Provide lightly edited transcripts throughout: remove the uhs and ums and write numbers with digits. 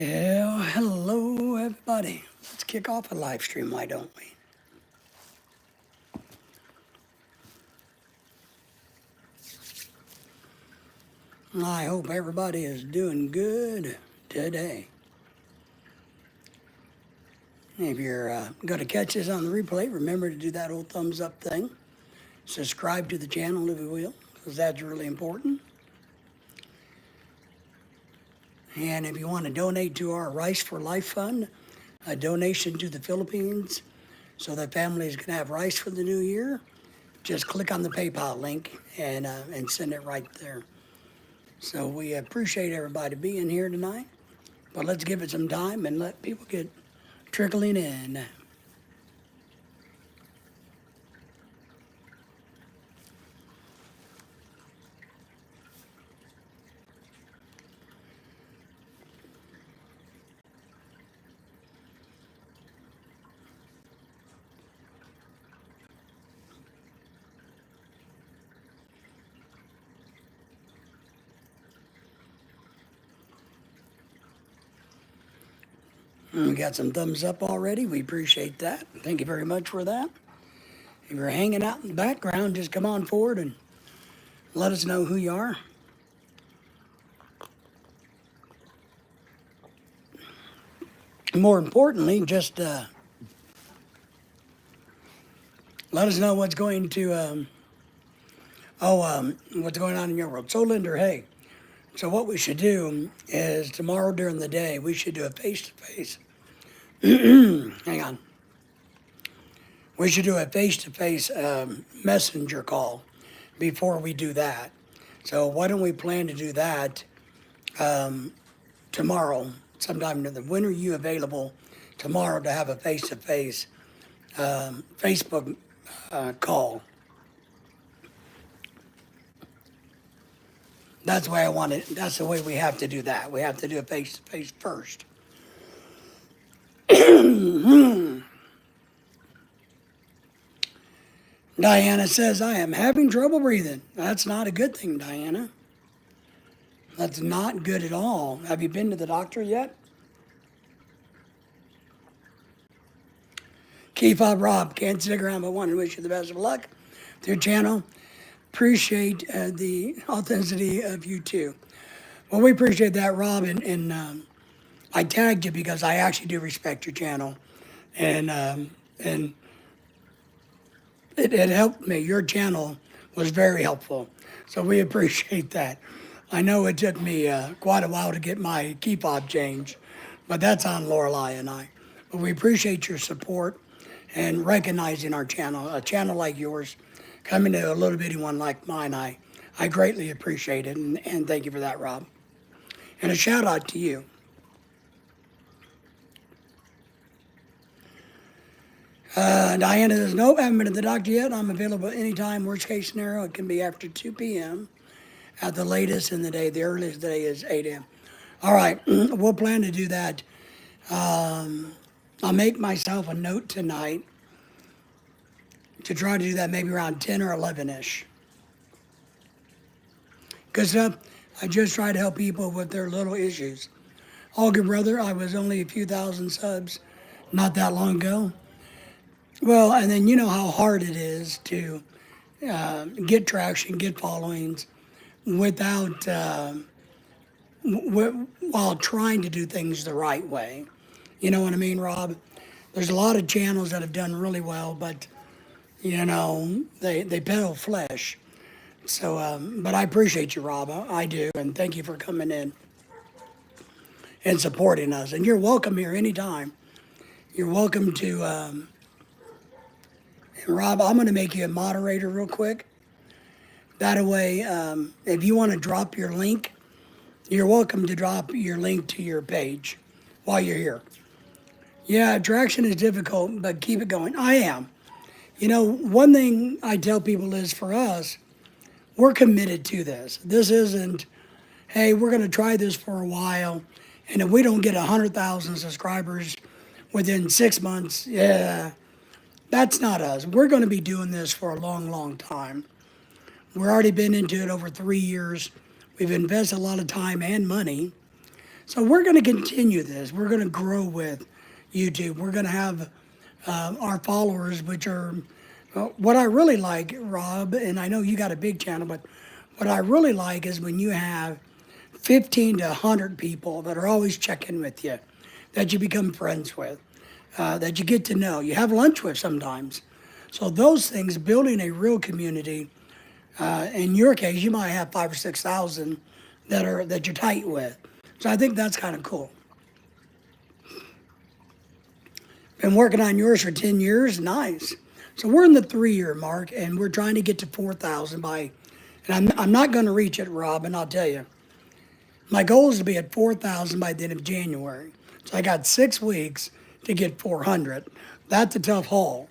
Well, hello everybody. Let's kick off a live stream, why don't we? I hope everybody is doing good today. If you're going to catch this on the replay, remember to do that old thumbs up thing. Subscribe to the channel if you will, because that's really important. And if you want to donate to our Rice for Life Fund, a donation to the Philippines so that families can have rice for the new year, just click on the PayPal link and send it right there. So we appreciate everybody being here tonight, but let's give it some time and let people get trickling in. We got some thumbs up already. We appreciate that. Thank you very much for that. If you're hanging out in the background, just come on forward and let us know who you are. More importantly, just let us know what's going to, what's going on in your world. So, Linder, hey, so what we should do is tomorrow during the day, we should do a face-to-face. Hang on. We should do a face-to-face messenger call before we do that. So why don't we plan to do that tomorrow, sometime in the when are you available tomorrow to have a face-to-face Facebook call? That's the way I want it. That's the way we have to do that. We have to do a face-to-face first. Diana says, I am having trouble breathing. That's not a good thing, Diana. That's not good at all. Have you been to the doctor yet? Key Fob Rob, can't stick around but wanted to wish you the best of luck with your channel. Appreciate the authenticity of you too. Well, we appreciate that, Rob, and I tagged you because I actually do respect your channel, and it helped me. Your channel was very helpful, so we appreciate that. I know it took me quite a while to get my key fob changed, but that's on Lorelei and I. But we appreciate your support and recognizing our channel. A channel like yours, coming to a little bitty one like mine, I greatly appreciate it, and thank you for that, Rob. And a shout out to you. Diana says, nope, haven't been to the doctor yet. I'm available anytime. Worst case scenario, it can be after 2 p.m. at the latest in the day. The earliest day is 8 a.m. All right, we'll plan to do that. I'll make myself a note tonight to try to do that maybe around 10 or 11-ish. Good stuff. I just try to help people with their little issues. All good, brother. I was only a few thousand subs not that long ago. Well, and then you know how hard it is to get traction, get followings without, while trying to do things the right way. You know what I mean, Rob? There's a lot of channels that have done really well, but, you know, they peddle flesh. So, but I appreciate you, Rob. I do, and thank you for coming in and supporting us. And you're welcome here anytime. You're welcome to, and Rob, I'm going to make you a moderator real quick. That way, if you want to drop your link, you're welcome to drop your link to your page while you're here. Yeah, traction is difficult, but keep it going. I am. You know, one thing I tell people is for us, we're committed to this. This isn't, hey, we're going to try this for a while, and if we don't get 100,000 subscribers within 6 months, yeah, that's not us. We're going to be doing this for a long, long time. We've already been into it over 3 years. We've invested a lot of time and money. So we're going to continue this. We're going to grow with YouTube. We're going to have our followers, which are what I really like, Rob, and I know you got a big channel, but what I really like is when you have 15 to 100 people that are always checking with you, that you become friends with, that you get to know, you have lunch with sometimes. So those things, building a real community. In your case, you might have 5 or 6,000 that you're tight with. So I think that's kind of cool. Been working on yours for 10 years, nice. So we're in the 3-year mark, and we're trying to get to 4,000 by, and I'm not going to reach it, Rob, and I'll tell you. My goal is to be at 4,000 by the end of January. So I got 6 weeks to get 400. That's a tough haul.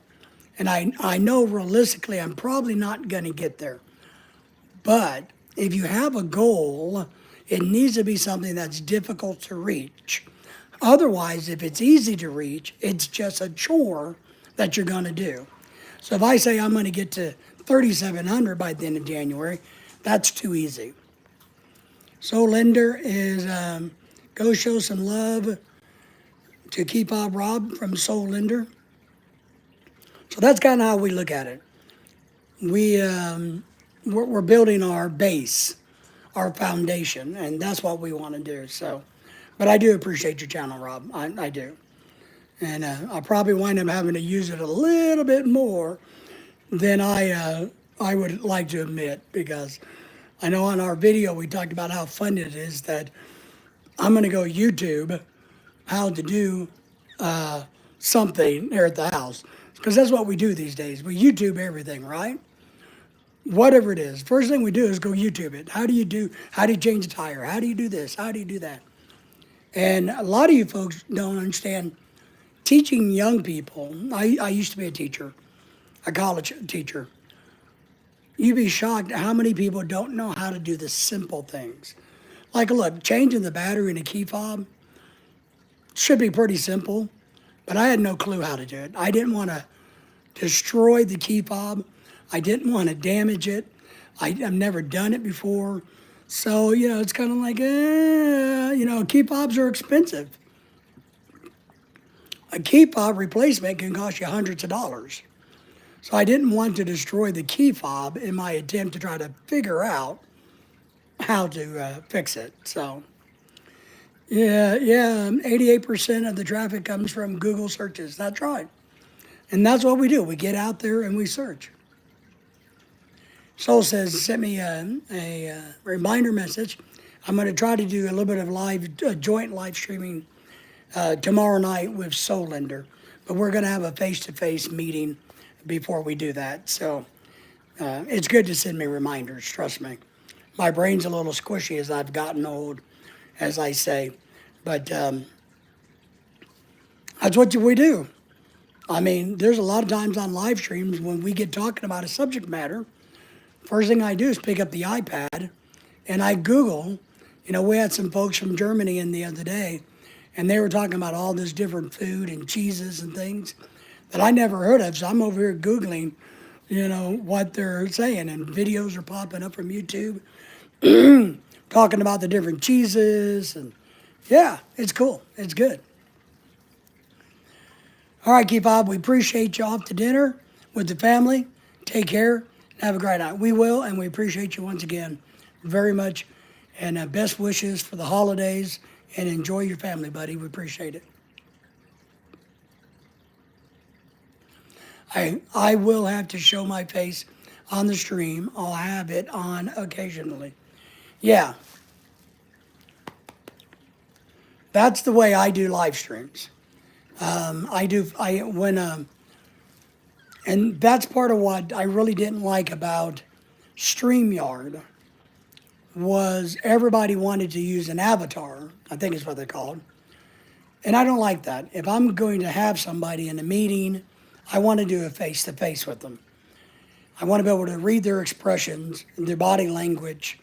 And I know realistically I'm probably not going to get there. But if you have a goal, it needs to be something that's difficult to reach. Otherwise, if it's easy to reach, it's just a chore that you're going to do. So if I say I'm going to get to 3,700 by the end of January, that's too easy. So Linder is go show some love to Kebab Rob from Soul Linder. So that's kind of how we look at it. We're building our base, our foundation, and that's what we want to do. So, but I do appreciate your channel, Rob. I do, and I'll probably wind up having to use it a little bit more than I would like to admit, because I know on our video we talked about how fun it is that I'm going to go YouTube how to do something here at the house, because that's what we do these days. We YouTube everything, right? Whatever it is, first thing we do is go YouTube it. How do you change a tire? How do you do this? How do you do that? And a lot of you folks don't understand teaching young people. I used to be a teacher, a college teacher. You'd be shocked at how many people don't know how to do the simple things. Like, look, changing the battery in a key fob should be pretty simple, but I had no clue how to do it. I didn't want to destroy the key fob. I didn't want to damage it. I've never done it before. So, it's kind of like, key fobs are expensive. A key fob replacement can cost you hundreds of dollars. So I didn't want to destroy the key fob in my attempt to try to figure out how to fix it. So, 88% of the traffic comes from Google searches. That's right. And that's what we do. We get out there and we search. Soul says, sent me a reminder message. I'm going to try to do a little bit of joint live streaming tomorrow night with Soul Linder. But we're going to have a face-to-face meeting before we do that. So it's good to send me reminders, trust me. My brain's a little squishy as I've gotten old, as I say. But that's what we do. I mean, there's a lot of times on live streams when we get talking about a subject matter, first thing I do is pick up the iPad and I Google. We had some folks from Germany in the other day, and they were talking about all this different food and cheeses and things that I never heard of. So I'm over here Googling, what they're saying, and videos are popping up from YouTube talking about the different cheeses. And yeah, it's cool. It's good. All right, Kebab, we appreciate you off to dinner with the family. Take care. Have a great night. We will, and we appreciate you once again very much. And best wishes for the holidays, and enjoy your family, buddy. We appreciate it. I will have to show my face on the stream. I'll have it on occasionally. Yeah. That's the way I do live streams. And that's part of what I really didn't like about StreamYard, was everybody wanted to use an avatar, I think is what they're called. And I don't like that. If I'm going to have somebody in a meeting, I want to do a face-to-face with them. I want to be able to read their expressions, their body language,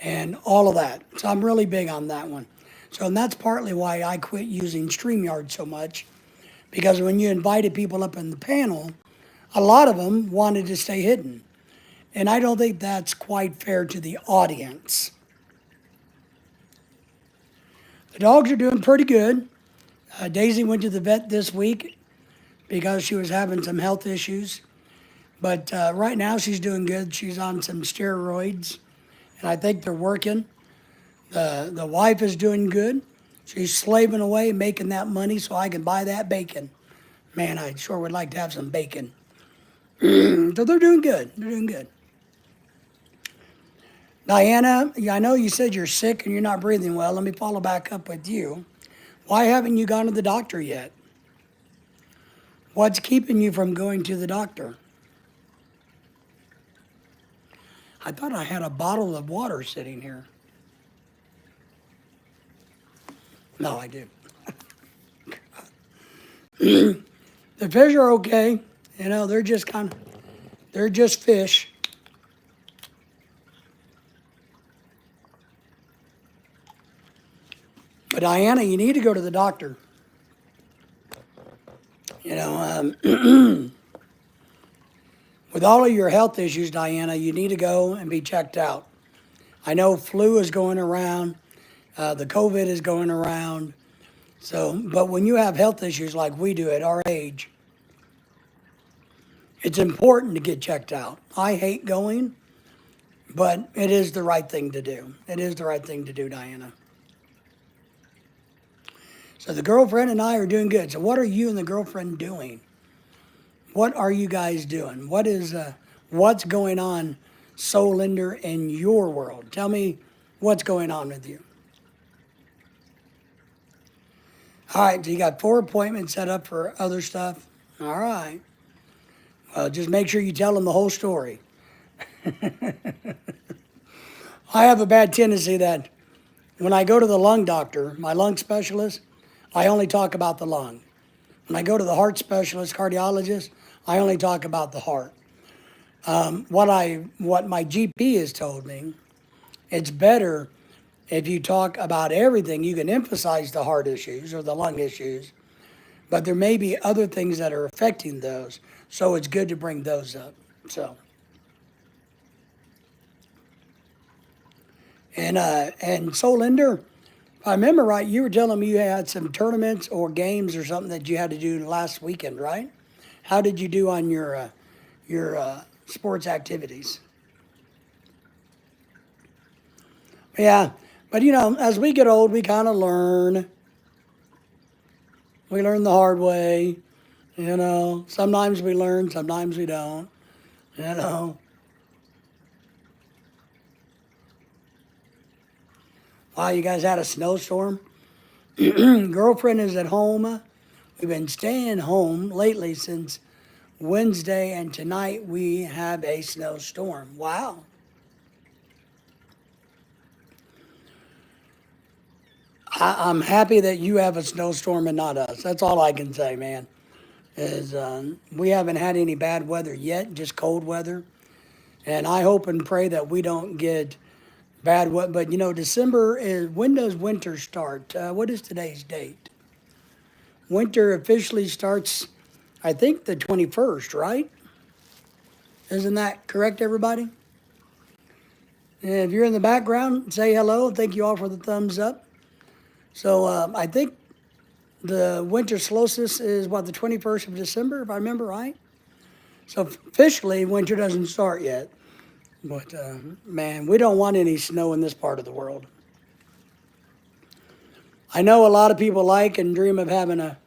and all of that. So I'm really big on that one. So, and that's partly why I quit using StreamYard so much, because when you invited people up in the panel, a lot of them wanted to stay hidden. And I don't think that's quite fair to the audience. The dogs are doing pretty good. Daisy went to the vet this week because she was having some health issues. But right now she's doing good. She's on some steroids, and I think they're working. The wife is doing good. She's slaving away, making that money so I can buy that bacon. Man, I sure would like to have some bacon. So they're doing good. They're doing good. Diana, I know you said you're sick and you're not breathing well. Let me follow back up with you. Why haven't you gone to the doctor yet? What's keeping you from going to the doctor? I thought I had a bottle of water sitting here. No, I do. The fish are okay. You know, they're just fish. But Diana, you need to go to the doctor. You know, with all of your health issues, Diana, you need to go and be checked out. I know flu is going around, the COVID is going around. So, but when you have health issues like we do at our age, it's important to get checked out. I hate going, but it is the right thing to do. It is the right thing to do, Diana. So the girlfriend and I are doing good. So what are you and the girlfriend doing? What are you guys doing? What's going on, Soulinder, in your world? Tell me what's going on with you. All right, so you got 4 appointments set up for other stuff. All right. Well, just make sure you tell them the whole story. I have a bad tendency that when I go to the lung doctor, my lung specialist, I only talk about the lung. When I go to the heart specialist, cardiologist, I only talk about the heart. What my GP has told me, it's better if you talk about everything. You can emphasize the heart issues or the lung issues, but there may be other things that are affecting those. So it's good to bring those up. And Soulinder, if I remember right, you were telling me you had some tournaments or games or something that you had to do last weekend, right? How did you do on your sports activities? Yeah, but you know, as we get old, we kind of learn. We learn the hard way. You know, sometimes we learn, sometimes we don't. You know. Wow, you guys had a snowstorm? Girlfriend is at home. We've been staying home lately since Wednesday, and tonight we have a snowstorm. Wow. I'm happy that you have a snowstorm and not us. That's all I can say, man. We haven't had any bad weather yet, just cold weather. And I hope and pray that we don't get bad weather. But you know, December is, when does winter start? What is today's date? Winter officially starts, I think, the 21st, right? Isn't that correct, everybody? And if you're in the background, say hello. Thank you all for the thumbs up. So I think the winter solstice is, what, the 21st of December, if I remember right? So officially, winter doesn't start yet. But, man, we don't want any snow in this part of the world. I know a lot of people like and dream of having a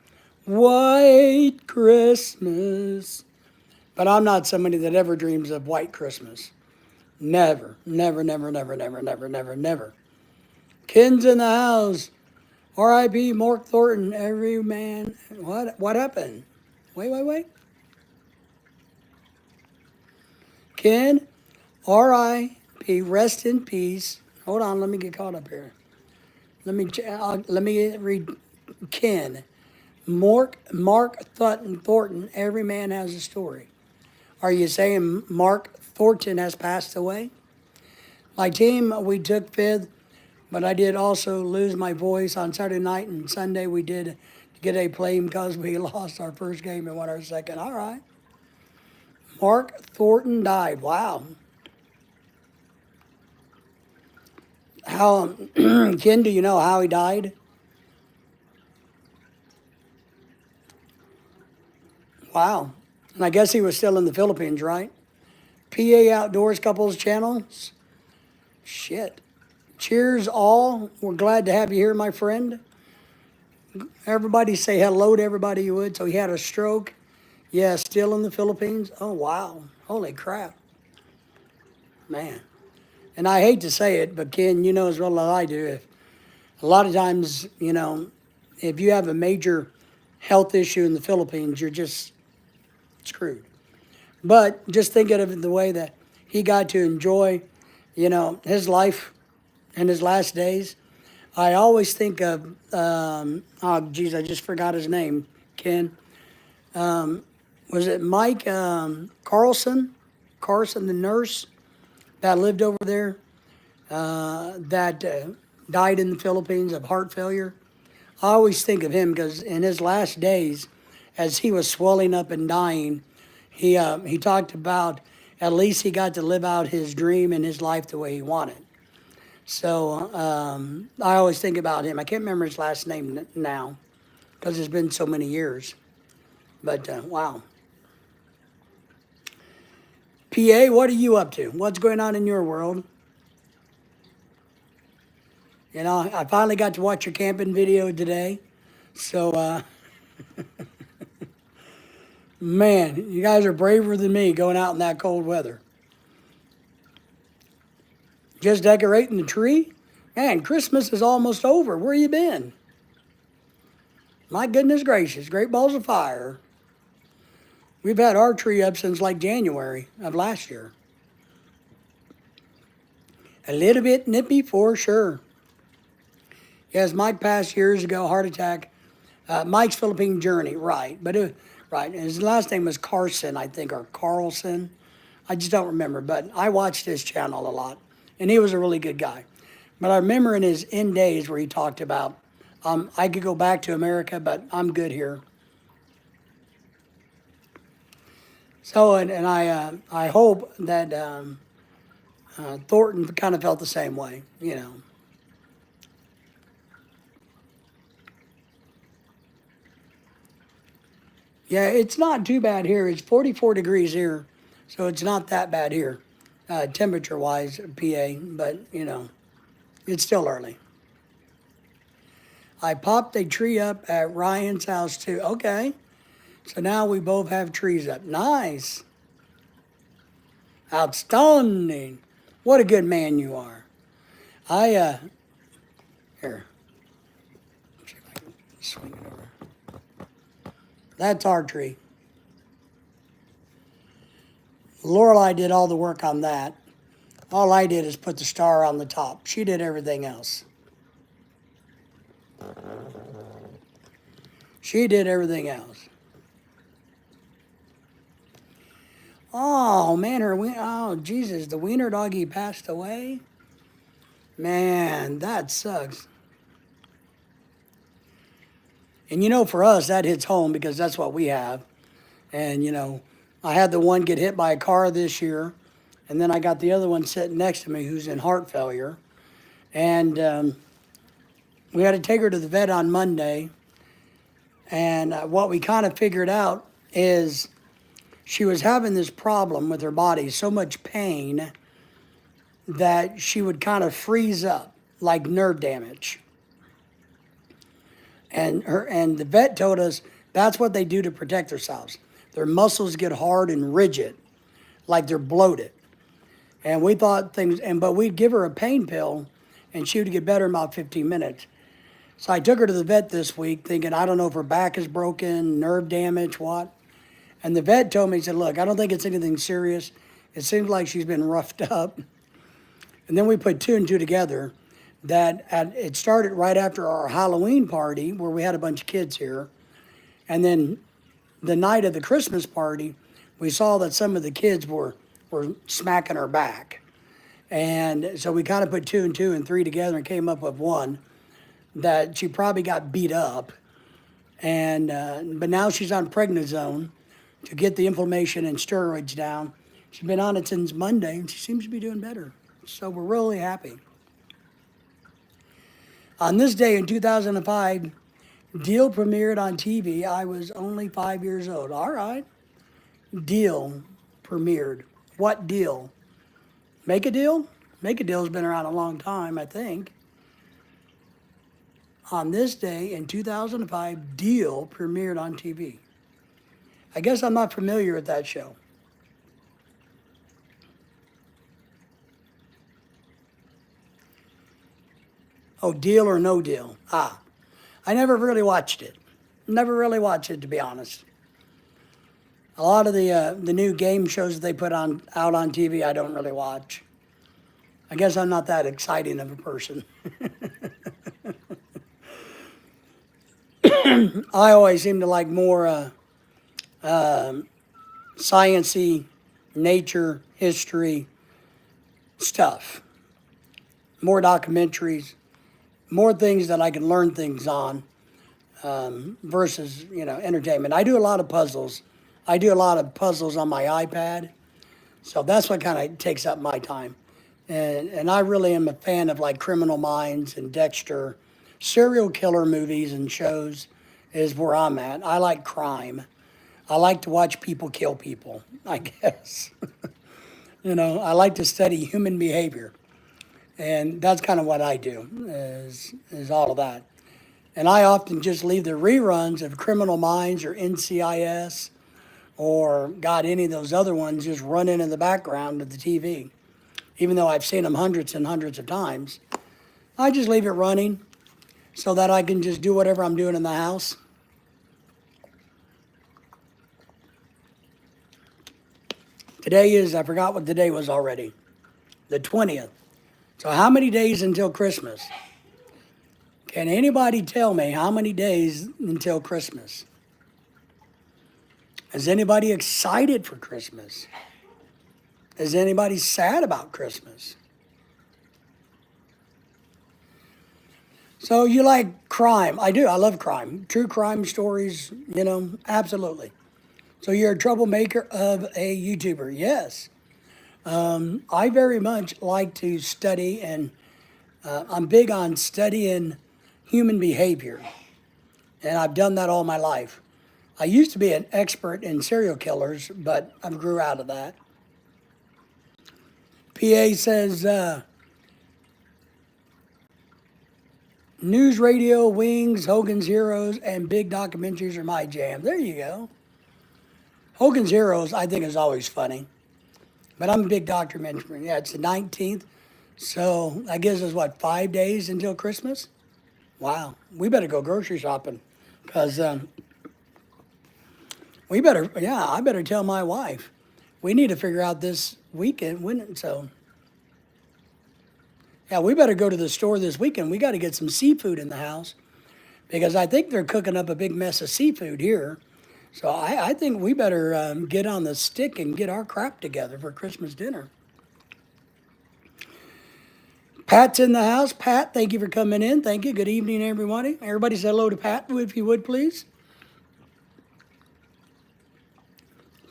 white Christmas. But I'm not somebody that ever dreams of white Christmas. Never, never, never, never, never, never, never, never. Ken's in the house. R.I.P. Mark Thornton, every man. What happened? Wait. Ken, R.I.P. Rest in peace. Hold on, let me get caught up here. Let me read Ken. Mark Thornton, every man has a story. Are you saying Mark Thornton has passed away? My team, we took fifth, but I did also lose my voice on Saturday night, and Sunday we did get a plane because we lost our first game and won our second. All right. Mark Thornton died. Wow. How, Ken, do you know how he died? Wow. And I guess he was still in the Philippines, right? PA Outdoors Couples Channels. Shit. Cheers, all. We're glad to have you here, my friend. Everybody say hello to everybody you would. So he had a stroke. Yeah, still in the Philippines. Oh, wow. Holy crap. Man. And I hate to say it, but Ken, you know as well as I do, if a lot of times, if you have a major health issue in the Philippines, you're just screwed. But just think of it the way that he got to enjoy, his life in his last days. I always think of, oh, geez, I just forgot his name, Ken. Was it Mike Carlson? Carson, the nurse that lived over there, that died in the Philippines of heart failure. I always think of him because in his last days, as he was swelling up and dying, he talked about at least he got to live out his dream and his life the way he wanted. So I always think about him. I can't remember his last name now because it's been so many years. But wow. PA, what are you up to? What's going on in your world? I finally got to watch your camping video today. So, man, you guys are braver than me going out in that cold weather. Just decorating the tree? Man, Christmas is almost over. Where you been? My goodness gracious, great balls of fire. We've had our tree up since like January of last year. A little bit nippy for sure. Yes, Mike passed years ago, heart attack. Mike's Philippine Journey, right. Right, and his last name was Carson, I think, or Carlson. I just don't remember, but I watched his channel a lot, and he was a really good guy. But I remember in his end days where he talked about, I could go back to America, but I'm good here. So, and I hope that Thornton kind of felt the same way, Yeah, it's not too bad here. It's 44 degrees here, so it's not that bad here, temperature-wise, PA, but, it's still early. I popped a tree up at Ryan's house, too. Okay, so now we both have trees up. Nice. Outstanding. What a good man you are. Here. See if I can swing it over. That's our tree. Lorelei did all the work on that. All I did is put the star on the top. She did everything else. She did everything else. Oh, man, oh, Jesus, the wiener doggy passed away? Man, that sucks. And for us, that hits home because that's what we have. And, I had the one get hit by a car this year, and then I got the other one sitting next to me who's in heart failure. And we had to take her to the vet on Monday. And what we kind of figured out is she was having this problem with her body, so much pain that she would kind of freeze up, like nerve damage. And the vet told us that's what they do to protect themselves. Their muscles get hard and rigid, like they're bloated. And we thought but we'd give her a pain pill, and she would get better in about 15 minutes. So I took her to the vet this week, thinking, I don't know if her back is broken, nerve damage, what. And the vet told me, he said, look, I don't think it's anything serious. It seems like she's been roughed up. And then we put two and two together. It started right after our Halloween party where we had a bunch of kids here. And then the night of the Christmas party, we saw that some of the kids were smacking her back. And so we kind of put two and two and three together and came up with one that she probably got beat up. But now she's on prednisone to get the inflammation and steroids down. She's been on it since Monday, and she seems to be doing better. So we're really happy. On this day in 2005, Deal premiered on TV. I was only 5 years old. All right. Deal premiered. What deal? Make a Deal? Make a Deal's been around a long time, I think. On this day in 2005, Deal premiered on TV. I guess I'm not familiar with that show. Oh, Deal or No Deal? Ah, I never really watched it. Never really watched it, to be honest. A lot of the new game shows that they put on out on TV, I don't really watch. I guess I'm not that exciting of a person. I always seem to like more science-y, nature, history stuff. More documentaries, more things that I can learn things on versus, entertainment. I do a lot of puzzles. I do a lot of puzzles on my iPad. So that's what kind of takes up my time. And I really am a fan of like Criminal Minds and Dexter. Serial killer movies and shows is where I'm at. I like crime. I like to watch people kill people, I guess. I like to study human behavior. And that's kind of what I do, is all of that. And I often just leave the reruns of Criminal Minds or NCIS or, God, any of those other ones just running in the background of the TV. Even though I've seen them hundreds and hundreds of times, I just leave it running so that I can just do whatever I'm doing in the house. Today is, I forgot what the day was already, the 20th. So how many days until Christmas? Can anybody tell me how many days until Christmas? Is anybody excited for Christmas? Is anybody sad about Christmas? So you like crime? I do. I love crime. True crime stories, absolutely. So you're a troublemaker of a YouTuber? Yes. I very much like to study, and I'm big on studying human behavior. And I've done that all my life. I used to be an expert in serial killers, but I grew out of that. PA says, news, radio, Wings, Hogan's Heroes, and big documentaries are my jam. There you go. Hogan's Heroes, I think, is always funny. But I'm a big documentary. Yeah, it's the 19th. So I guess it's, 5 days until Christmas? Wow. We better go grocery shopping. Because I better tell my wife. We need to figure out this weekend when, so. Yeah, we better go to the store this weekend. We got to get some seafood in the house. Because I think they're cooking up a big mess of seafood here. So I think we better get on the stick and get our crap together for Christmas dinner. Pat's in the house. Pat, thank you for coming in. Thank you. Good evening, everybody. Everybody say hello to Pat, if you would, please.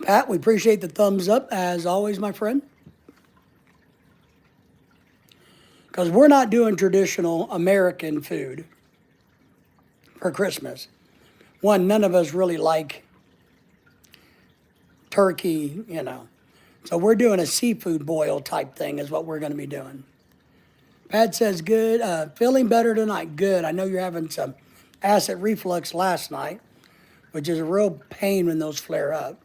Pat, we appreciate the thumbs up, as always, my friend. Because we're not doing traditional American food for Christmas. One, none of us really like turkey, So we're doing a seafood boil type thing is what we're going to be doing. Pat says, good. Feeling better tonight. Good. I know you're having some acid reflux last night, which is a real pain when those flare up.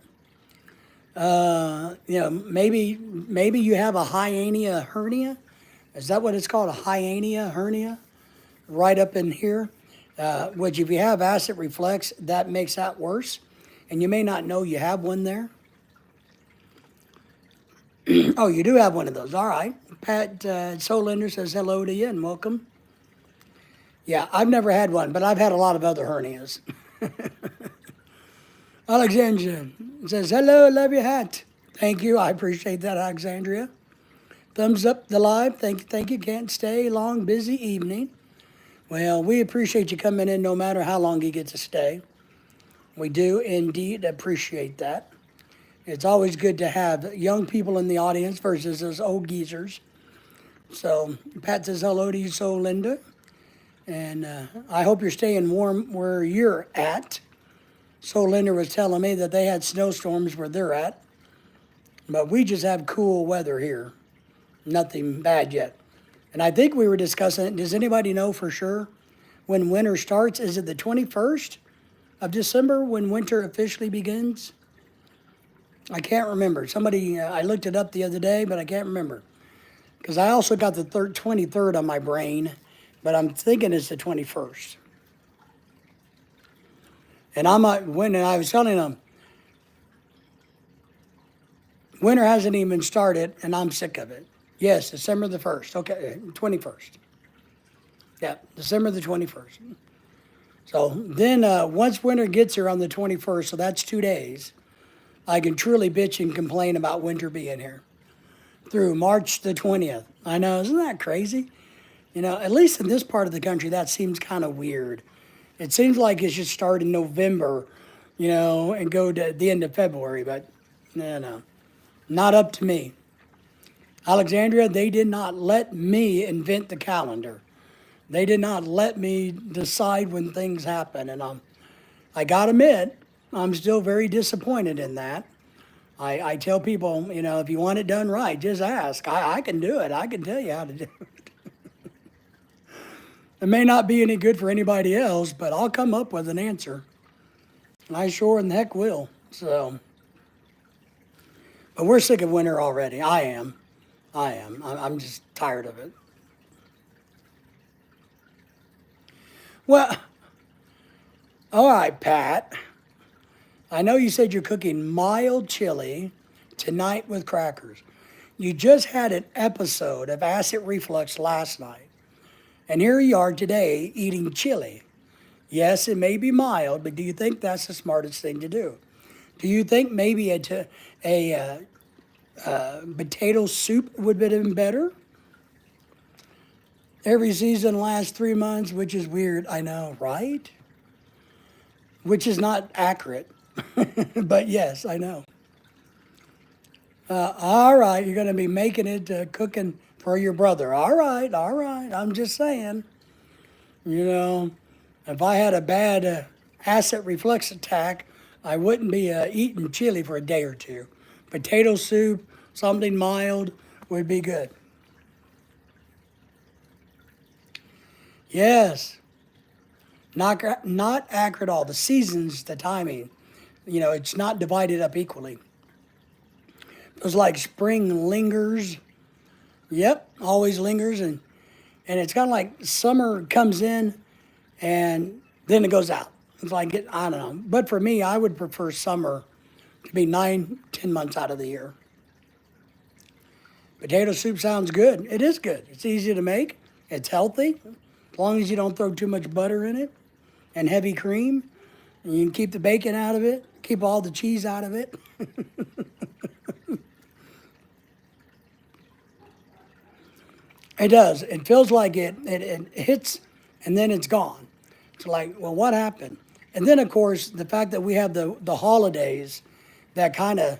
Maybe you have a hiatus hernia. Is that what it's called? A hiatus hernia? Right up in here. Which if you have acid reflux, that makes that worse. And you may not know you have one there. Oh, you do have one of those. All right. Pat Solinder says hello to you and welcome. Yeah, I've never had one, but I've had a lot of other hernias. Alexandria says, hello, love your hat. Thank you. I appreciate that, Alexandria. Thumbs up the live. Thank you. Can't stay long. Busy evening. Well, we appreciate you coming in no matter how long you get to stay. We do indeed appreciate that. It's always good to have young people in the audience versus those old geezers. So Pat says hello to you, so Linda. And I hope you're staying warm where you're at. So Linda was telling me that they had snowstorms where they're at. But we just have cool weather here. Nothing bad yet. And I think we were discussing, does anybody know for sure when winter starts? Is it the 21st of December when winter officially begins? I can't remember. Somebody, I looked it up the other day, but I can't remember. Because I also got the 23rd on my brain, but I'm thinking it's the 21st. And when I was telling them, winter hasn't even started, and I'm sick of it. Yes, December the 1st. Okay, 21st. Yeah, December the 21st. So then once winter gets here on the 21st, so that's 2 days, I can truly bitch and complain about winter being here through March the 20th. I know, isn't that crazy? You know, at least in this part of the country, that seems kind of weird. It seems like it should start in November, you know, and go to the end of February, but no, not up to me. Alexandria, they did not let me invent the calendar. They did not let me decide when things happen, and I gotta admit, I'm still very disappointed in that. I tell people, you know, if you want it done right, just ask. I can do it. I can tell you how to do it. It may not be any good for anybody else, but I'll come up with an answer. And I sure in the heck will. So, but we're sick of winter already. I am. I'm just tired of it. Well, all right, Pat. I know you said you're cooking mild chili tonight with crackers. You just had an episode of acid reflux last night. And here you are today eating chili. Yes, it may be mild, but do you think that's the smartest thing to do? Do you think maybe a potato soup would have been better? Every season lasts 3 months, which is weird, I know, right? Which is not accurate. But yes, I know. All right, you're going to be making it cooking for your brother. All right. I'm just saying, you know, if I had a bad acid reflux attack, I wouldn't be eating chili for a day or two. Potato soup, something mild would be good. Yes, not accurate at all. The seasons, the timing, you know, it's not divided up equally. It was like spring lingers. Yep, always lingers, and it's kind of like summer comes in and then it goes out. It's like, I don't know. But for me, I would prefer summer to be 9, 10 months out of the year. Potato soup sounds good. It is good. It's easy to make. It's healthy, as long as you don't throw too much butter in it and heavy cream. And you can keep the bacon out of it, keep all the cheese out of it. It does. It feels like it hits and then it's gone. It's like, well, what happened? And then, of course, the fact that we have the holidays that kind of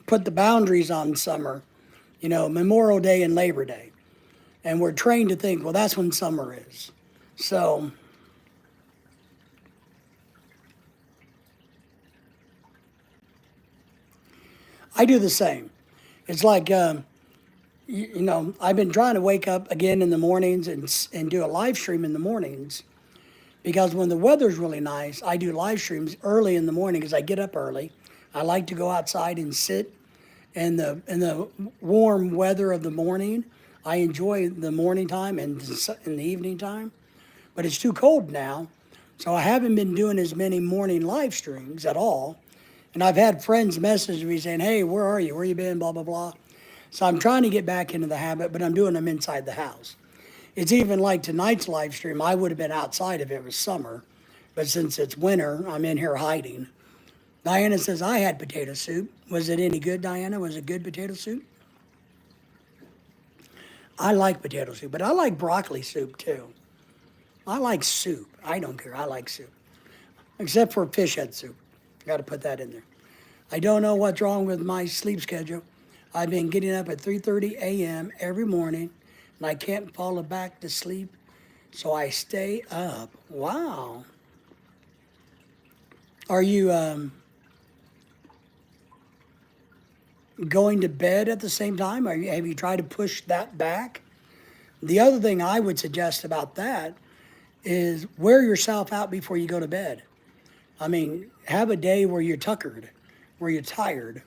put the boundaries on summer, you know, Memorial Day and Labor Day. And we're trained to think, well, that's when summer is. So, I do the same. It's like, you know, I've been trying to wake up again in the mornings and do a live stream in the mornings because when the weather's really nice, I do live streams early in the morning because I get up early. I like to go outside and sit in the warm weather of the morning. I enjoy the morning time and in the evening time, but it's too cold now, so I haven't been doing as many morning live streams at all. And I've had friends message me saying, "Hey, where are you? Where you been? Blah blah blah." So I'm trying to get back into the habit, but I'm doing them inside the house. It's even like tonight's live stream. I would have been outside if it was summer, but since it's winter, I'm in here hiding. Diana says, I had potato soup. Was it any good, Diana? Was it good potato soup? I like potato soup, but I like broccoli soup too. I like soup. I don't care. I like soup. Except for fish head soup. Got to put that in there. I don't know what's wrong with my sleep schedule. I've been getting up at 3:30 a.m. every morning, and I can't fall back to sleep, so I stay up. Wow. Are you going to bed at the same time? Have you tried to push that back? The other thing I would suggest about that is wear yourself out before you go to bed. I mean, have a day where you're tuckered, where you're tired.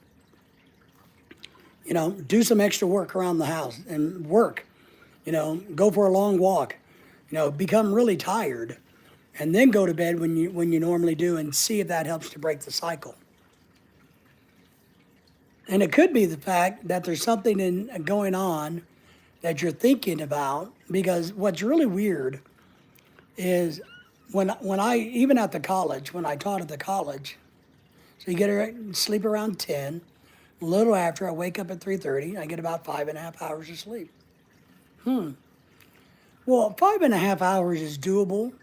Do some extra work around the house and work. Go for a long walk. Become really tired, and then go to bed when you normally do, and see if that helps to break the cycle. And it could be the fact that there's something going on that you're thinking about, because what's really weird is when I, even at the college, when I taught at the college, so you get to sleep around 10, a little after I wake up at 3:30, I get about 5.5 hours of sleep. Well, 5.5 hours is doable,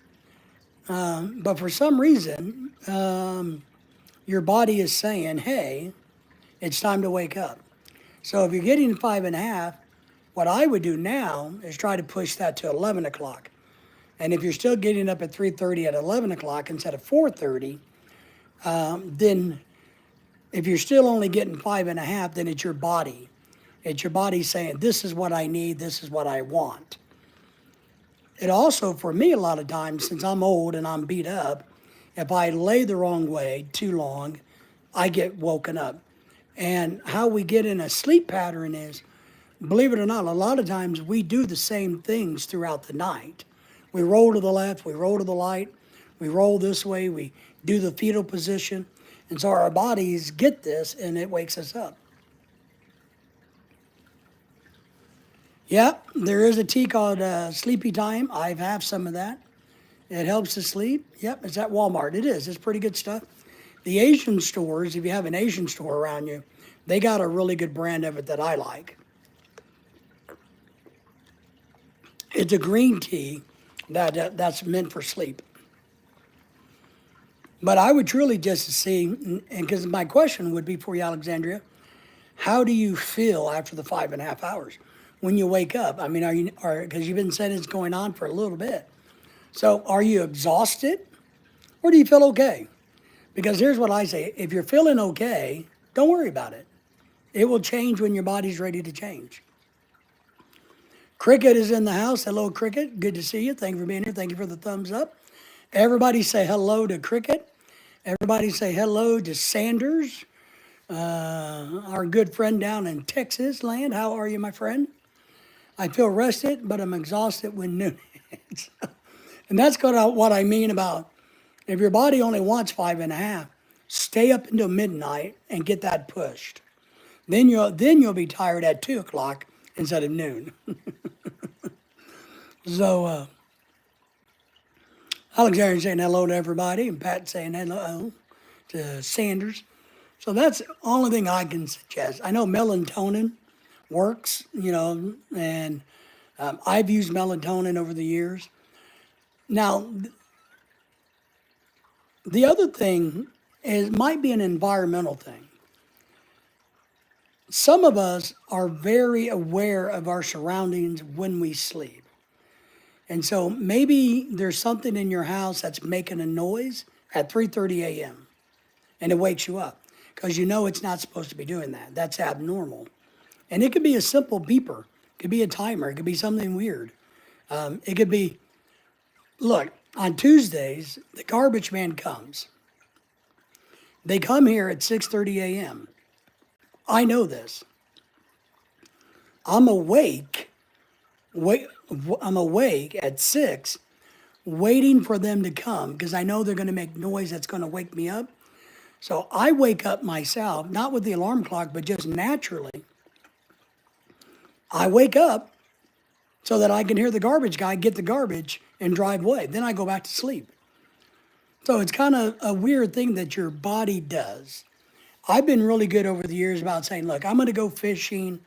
but for some reason, your body is saying, hey, it's time to wake up. So if you're getting 5.5, what I would do now is try to push that to 11 o'clock. And if you're still getting up at 3:30 at 11 o'clock instead of 4:30, then if you're still only getting 5.5, then it's your body. It's your body saying, this is what I need, this is what I want. It also, for me, a lot of times, since I'm old and I'm beat up, if I lay the wrong way too long, I get woken up. And how we get in a sleep pattern is, believe it or not, a lot of times we do the same things throughout the night. We roll to the left, we roll to the right, we roll this way, we do the fetal position. And so our bodies get this and it wakes us up. Yeah, there is a tea called Sleepy Time. I have some of that. It helps to sleep. Yep, it's at Walmart. It is. It's pretty good stuff. The Asian stores, if you have an Asian store around you, they got a really good brand of it that I like. It's a green tea that's meant for sleep. But I would truly just see, and because my question would be for you, Alexandria, how do you feel after the 5.5 hours when you wake up? I mean, because you've been saying it's going on for a little bit. So are you exhausted or do you feel okay? Because here's what I say, if you're feeling okay, don't worry about it. It will change when your body's ready to change. Cricket is in the house. Hello, Cricket. Good to see you. Thank you for being here. Thank you for the thumbs up. Everybody say hello to Cricket. Everybody say hello to Sanders, our good friend down in Texas land. How are you, my friend? I feel rested, but I'm exhausted when noon hits. And that's what I mean about if your body only wants 5.5, stay up until midnight and get that pushed. Then you'll be tired at 2 o'clock instead of noon. So Alexander saying hello to everybody, and Pat saying hello to Sanders. So that's the only thing I can suggest. I know melatonin works, and I've used melatonin over the years. Now, the other thing might be an environmental thing. Some of us are very aware of our surroundings when we sleep. And so maybe there's something in your house that's making a noise at 3:30 a.m. and it wakes you up because it's not supposed to be doing that. That's abnormal. And it could be a simple beeper. It could be a timer. It could be something weird. It could be, look, on Tuesdays, the garbage man comes. They come here at 6:30 a.m. I know this. I'm awake at 6, waiting for them to come because I know they're going to make noise that's going to wake me up. So I wake up myself, not with the alarm clock, but just naturally. I wake up so that I can hear the garbage guy get the garbage and drive away. Then I go back to sleep. So it's kind of a weird thing that your body does. I've been really good over the years about saying, look, I'm going to go fishing,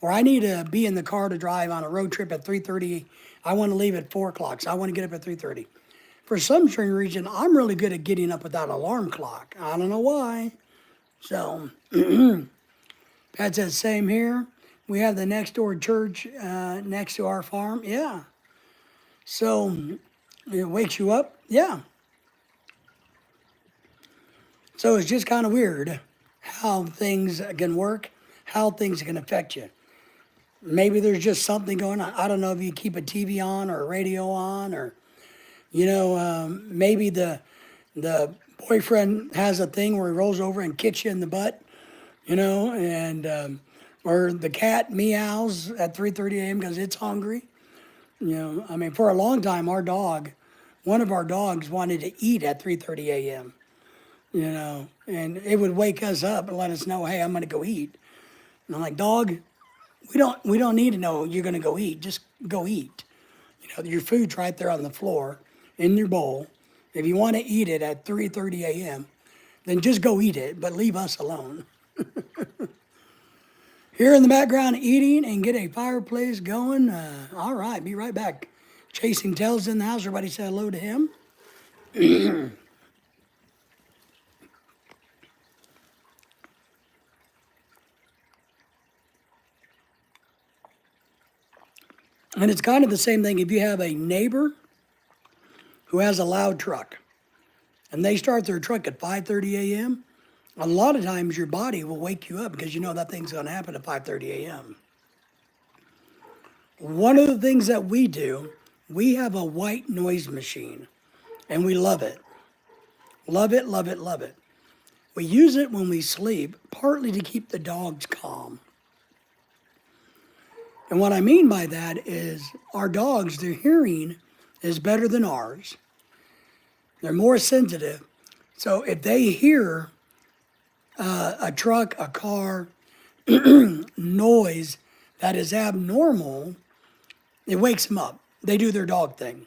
or I need to be in the car to drive on a road trip at 3:30. I want to leave at 4 o'clock, so I want to get up at 3:30. For some strange reason, I'm really good at getting up without an alarm clock. I don't know why. So, Pat says, same here. We have the next door church next to our farm. Yeah. So it wakes you up. Yeah. So it's just kind of weird how things can work, how things can affect you. Maybe there's just something going on. I don't know if you keep a TV on or a radio on, or maybe the boyfriend has a thing where he rolls over and kicks you in the butt, and or the cat meows at 3:30 a.m. because it's hungry. I mean, for a long time, one of our dogs wanted to eat at 3:30 a.m. And it would wake us up and let us know, hey, I'm gonna go eat. And I'm like, dog, we don't need to know you're gonna go eat. Just go eat. Your food's right there on the floor in your bowl. If you want to eat it at 3:30 a.m., then just go eat it, but leave us alone. Here in the background, eating and get a fireplace going. All right, be right back. Chasing Tails in the house. Everybody say hello to him. And it's kind of the same thing if you have a neighbor who has a loud truck and they start their truck at 5:30 a.m., a lot of times your body will wake you up because you know that thing's going to happen at 5:30 a.m. One of the things that we do, we have a white noise machine and we love it. Love it, love it, love it. We use it when we sleep, partly to keep the dogs calm. And what I mean by that is our dogs, their hearing is better than ours. They're more sensitive. So if they hear a truck, a car, noise that is abnormal, it wakes them up. They do their dog thing.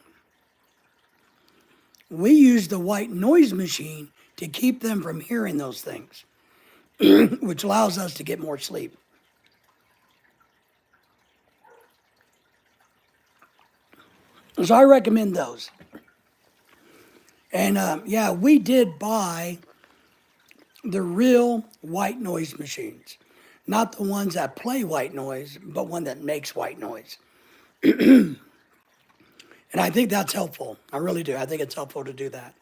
We use the white noise machine to keep them from hearing those things, which allows us to get more sleep. So I recommend those. And we did buy the real white noise machines. Not the ones that play white noise, but one that makes white noise. And I think that's helpful. I really do. I think it's helpful to do that.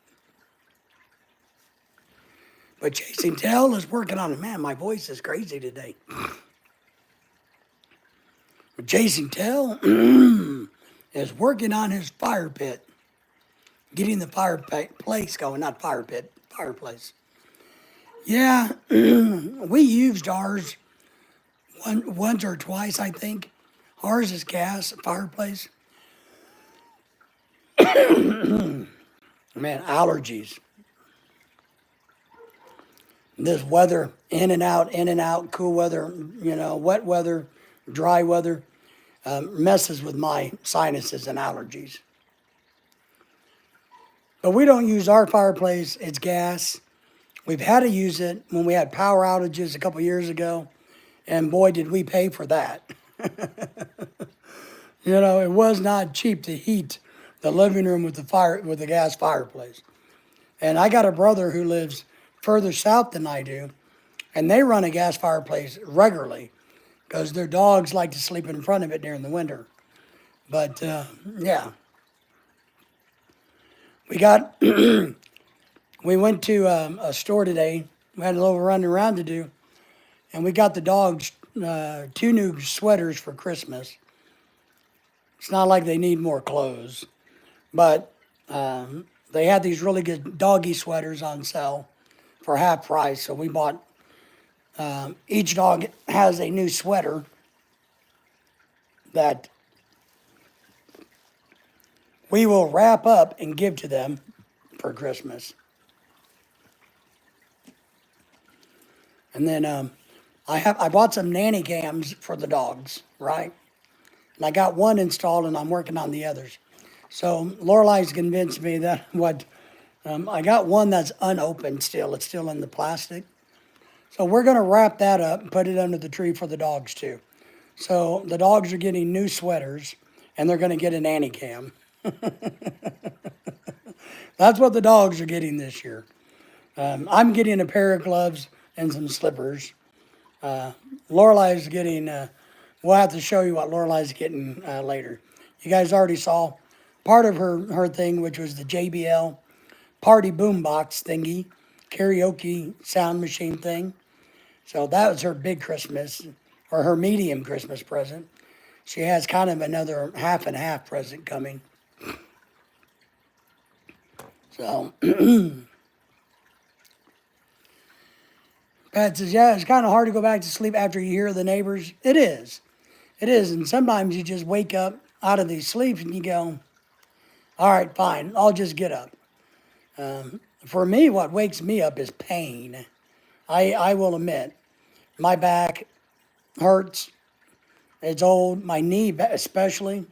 But Chasing Tail is working on it. Man, my voice is crazy today. But Chasing Tail is working on his fire pit. Getting the fireplace going, not fire pit, fireplace. Yeah, we used ours once or twice, I think. Ours is gas, fireplace. Man, allergies. This weather, in and out, cool weather, wet weather, dry weather, messes with my sinuses and allergies. But we don't use our fireplace, it's gas. We've had to use it when we had power outages a couple years ago, and boy, did we pay for that. It was not cheap to heat the living room with the gas fireplace. And I got a brother who lives further south than I do, and they run a gas fireplace regularly because their dogs like to sleep in front of it during the winter. But yeah. We went to a store today. We had a little running around to do, and we got the dogs 2 new sweaters for Christmas. It's not like they need more clothes, but they had these really good doggy sweaters on sale for half price. So we bought, each dog has a new sweater that we will wrap up and give to them for Christmas. And then I bought some nanny cams for the dogs, right? And I got one installed and I'm working on the others. So Lorelai's convinced me that I got one that's unopened still. It's still in the plastic. So we're going to wrap that up and put it under the tree for the dogs too. So the dogs are getting new sweaters and they're going to get a nanny cam. That's what the dogs are getting this year. I'm getting a pair of gloves and some slippers. Lorelai's getting we'll have to show you what Lorelai's getting later. You guys already saw part of her thing, which was the JBL party boombox thingy, karaoke sound machine thing. So that was her big Christmas, or her medium Christmas present. She has kind of another half and half present coming. So, Pat says, yeah, it's kind of hard to go back to sleep after you hear the neighbors. It is. It is. And sometimes you just wake up out of these sleeps and you go, all right, fine, I'll just get up. For me, what wakes me up is pain. I will admit, my back hurts. It's old. My knee, especially,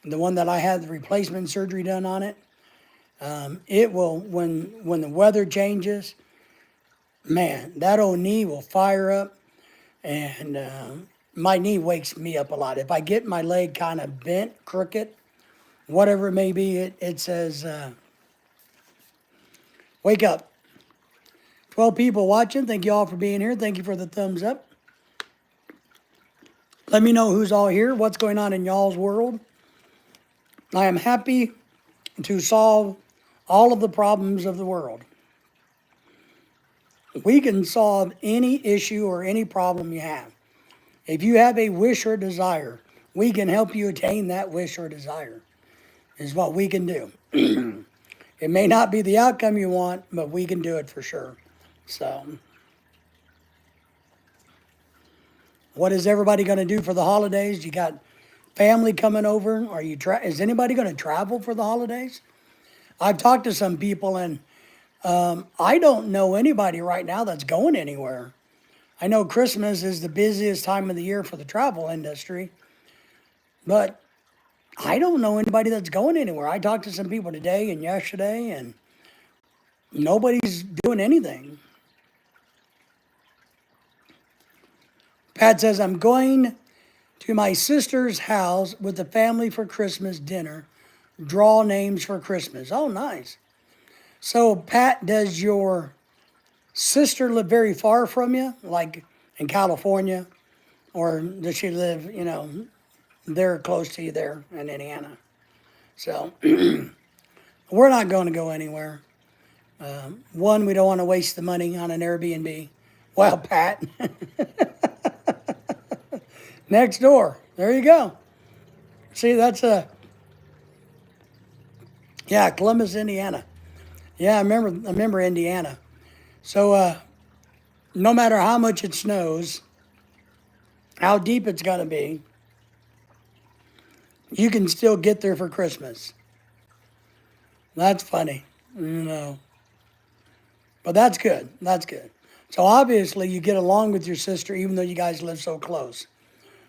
the one that I had the replacement surgery done on it. It will, when the weather changes, man, that old knee will fire up, and my knee wakes me up a lot. If I get my leg kind of bent, crooked, whatever it may be, it says, wake up. 12 people watching. Thank you all for being here. Thank you for the thumbs up. Let me know who's all here, what's going on in y'all's world. I am happy to solve all of the problems of the world. We can solve any issue or any problem you have. If you have a wish or desire, we can help you attain that wish or desire, is what we can do. It may not be the outcome you want, but we can do it for sure. So, what is everybody going to do for the holidays? You got family coming over? Is anybody going to travel for the holidays? I've talked to some people, and I don't know anybody right now that's going anywhere. I know Christmas is the busiest time of the year for the travel industry, but I don't know anybody that's going anywhere. I talked to some people today and yesterday, and nobody's doing anything. Pat says, I'm going to my sister's house with the family for Christmas dinner. Draw names for Christmas. Oh, nice. So, Pat, does your sister live very far from you, like in California? Or does she live, there close to you there in Indiana? So, we're not going to go anywhere. One, we don't want to waste the money on an Airbnb. Well, Pat, next door. There you go. See, that's Columbus, Indiana. Yeah, I remember Indiana. So, no matter how much it snows, how deep it's going to be, you can still get there for Christmas. That's funny, But that's good. That's good. So obviously you get along with your sister even though you guys live so close.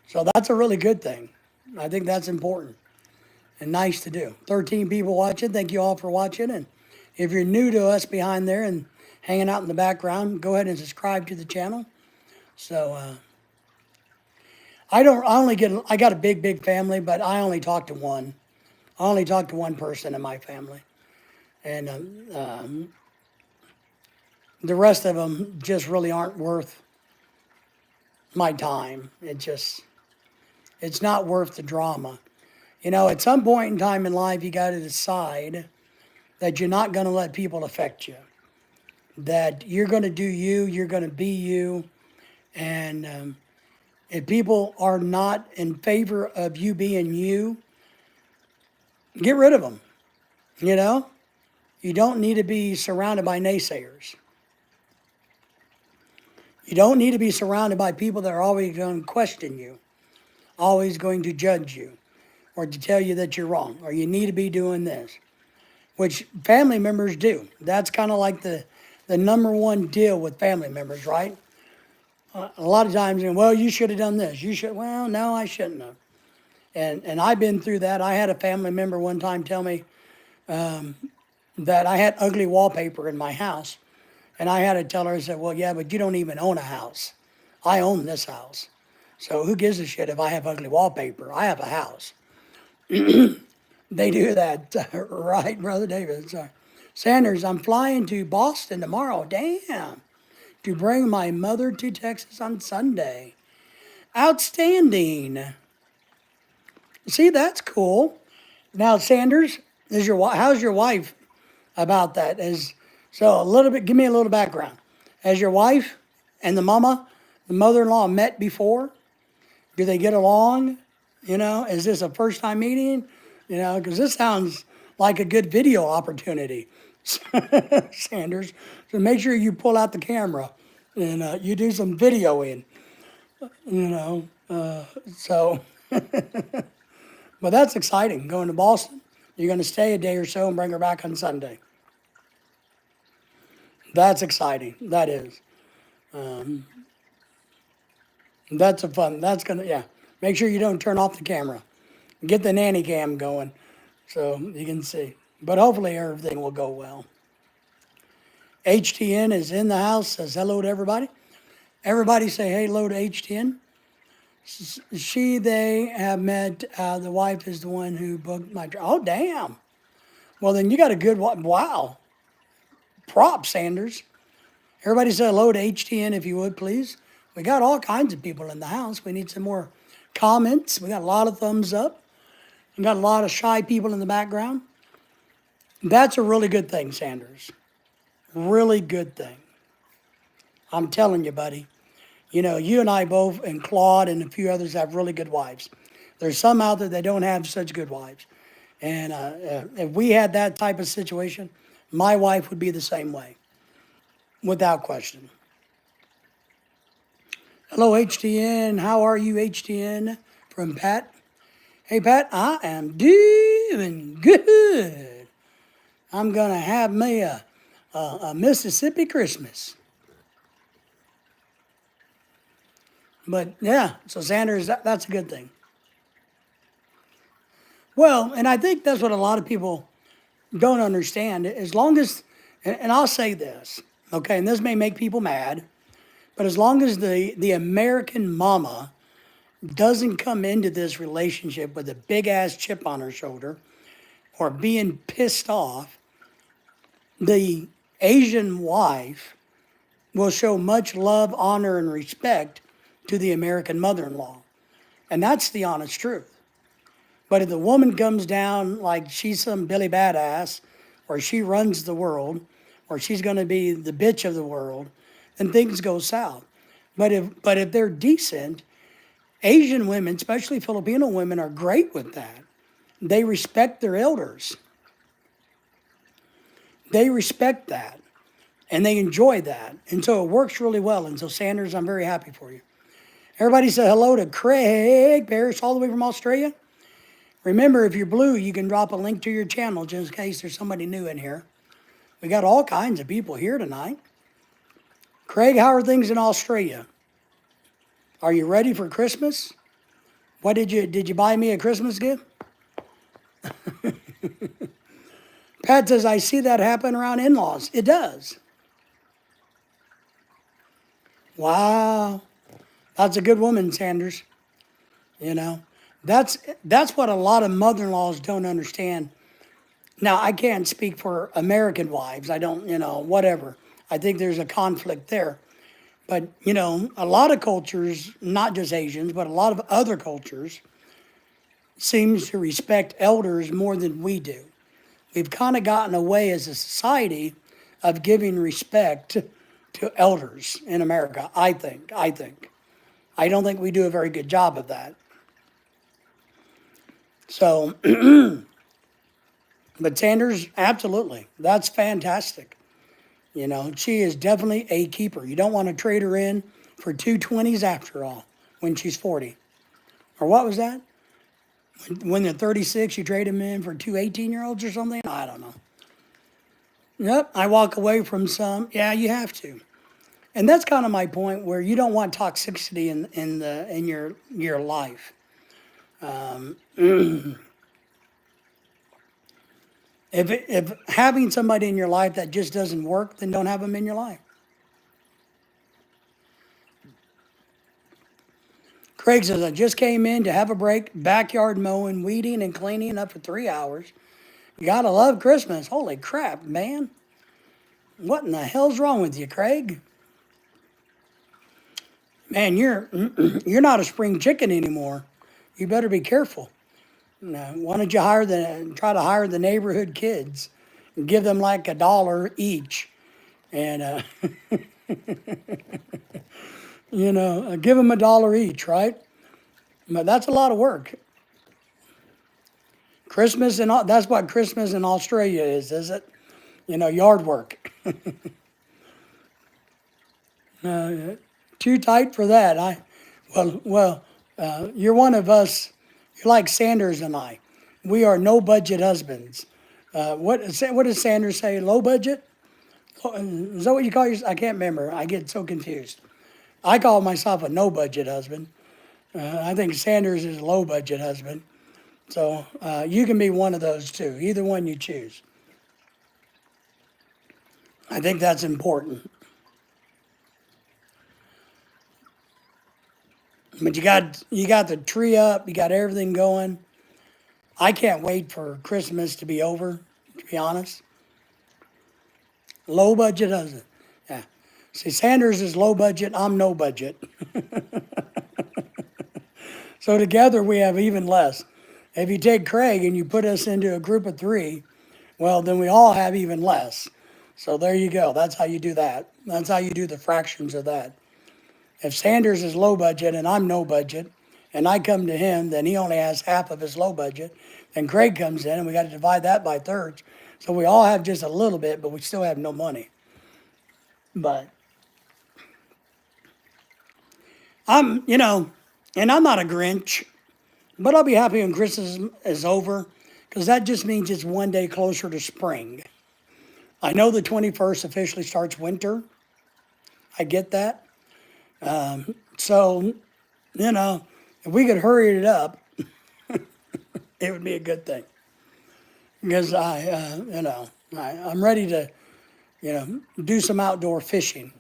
So that's a really good thing. I think that's important and nice to do. 13 people watching. Thank you all for watching. And if you're new to us behind there and hanging out in the background, go ahead and subscribe to the channel. So I got a big family, but I only talk to one. I only talk to one person in my family. And the rest of them just really aren't worth my time. It's not worth the drama. At some point in time in life, you got to decide that you're not going to let people affect you. That you're going to do you, you're going to be you. And if people are not in favor of you being you, get rid of them. You don't need to be surrounded by naysayers. You don't need to be surrounded by people that are always going to question you, always going to judge you, or to tell you that you're wrong, or you need to be doing this, which family members do. That's kind of like the number one deal with family members, right? A lot of times, well, you should have done this. Well, no, I shouldn't have. And I've been through that. I had a family member one time tell me that I had ugly wallpaper in my house. And I had to tell her, I said, well, yeah, but you don't even own a house. I own this house. So who gives a shit if I have ugly wallpaper? I have a house. They do that, right, Brother David? Sorry. Sanders, I'm flying to Boston tomorrow. Damn. To bring my mother to Texas on Sunday. Outstanding. See, that's cool. Now, Sanders, how's your wife about that? So a little bit. Give me a little background. Has your wife and the mother-in-law, met before? Do they get along? Is this a first-time meeting? Because this sounds like a good video opportunity, Sanders. So make sure you pull out the camera and you do some videoing. You know, so. But that's exciting. Going to Boston. You're going to stay a day or so and bring her back on Sunday. That's exciting. That is. That's yeah. Make sure you don't turn off the camera. Get the nanny cam going so you can see. But hopefully everything will go well. HTN is in the house, says hello to everybody. Everybody say hello to HTN. They have met. The wife is the one who booked my trip. Oh, damn. Well, then you got a good one. Wow. Props, Sanders. Everybody say hello to HTN if you would, please. We got all kinds of people in the house. We need some more comments. We got a lot of thumbs up. We got a lot of shy people in the background. That's a really good thing, Sanders. Really good thing. I'm telling you, buddy. You and I both, and Claude and a few others, have really good wives. There's some out there that don't have such good wives. And if we had that type of situation, my wife would be the same way, without question. Hello, HTN. How are you, HTN? From Pat. Hey, Pat, I am doing good. I'm going to have me a Mississippi Christmas. But yeah, so Sanders, that's a good thing. Well, and I think that's what a lot of people don't understand. As long as, and I'll say this, okay, and this may make people mad, but as long as the American mama doesn't come into this relationship with a big ass chip on her shoulder or being pissed off, the Asian wife will show much love, honor, and respect to the American mother-in-law. And that's the honest truth. But if the woman comes down like she's some Billy Badass, or she runs the world, or she's going to be the bitch of the world, then things go south. But if they're decent, Asian women, especially Filipino women, are great with that. They respect their elders. They respect that. And they enjoy that. And so it works really well. And so, Sanders, I'm very happy for you. Everybody say hello to Craig Parrish, all the way from Australia. Remember, if you're blue, you can drop a link to your channel just in case there's somebody new in here. We got all kinds of people here tonight. Craig, how are things in Australia? Are you ready for Christmas? What did you buy me a Christmas gift? Pat says, I see that happen around in-laws. It does. Wow. That's a good woman, Sanders. That's what a lot of mother-in-laws don't understand. Now, I can't speak for American wives. I don't, whatever. I think there's a conflict there. But, a lot of cultures, not just Asians, but a lot of other cultures, seems to respect elders more than we do. We've kind of gotten away as a society of giving respect to elders in America, I think. I don't think we do a very good job of that. So, but Sanders, absolutely. That's fantastic. She is definitely a keeper. You don't want to trade her in for 220s after all when she's 40. Or what was that? When they're 36, you trade them in for two 18-year-olds or something? I don't know. Yep, I walk away from some. Yeah, you have to. And that's kind of my point, where you don't want toxicity in your life. If having somebody in your life that just doesn't work, then don't have them in your life. Craig says, I just came in to have a break, backyard mowing, weeding, and cleaning up for 3 hours. You gotta love Christmas. Holy crap, man. What in the hell's wrong with you, Craig? Man, you're not a spring chicken anymore. You better be careful. Now, why don't you try to hire the neighborhood kids and give them like $1 each, and give them $1 each, right? But that's a lot of work. Christmas and all, that's what Christmas in Australia is it? Yard work. Too tight for that. You're one of us. You're like Sanders and I. We are no budget husbands. What does Sanders say? Low budget? Is that what you call yourself? I can't remember. I get so confused. I call myself a no budget husband. I think Sanders is a low budget husband. So you can be one of those two. Either one you choose. I think that's important. But you got the tree up, you got everything going. I can't wait for Christmas to be over, to be honest. Low budget husband. Yeah. See, Sanders is low budget, I'm no budget. So together we have even less. If you take Craig and you put us into a group of 3, well, then we all have even less. So there you go. That's how you do that. That's how you do the fractions of that. If Sanders is low budget and I'm no budget, and I come to him, then he only has half of his low budget. Then Craig comes in, and we got to divide that by thirds. So we all have just a little bit, but we still have no money. But and I'm not a Grinch, but I'll be happy when Christmas is over, because that just means it's one day closer to spring. I know the 21st officially starts winter. I get that. So, if we could hurry it up, it would be a good thing. Because I'm ready to, do some outdoor fishing,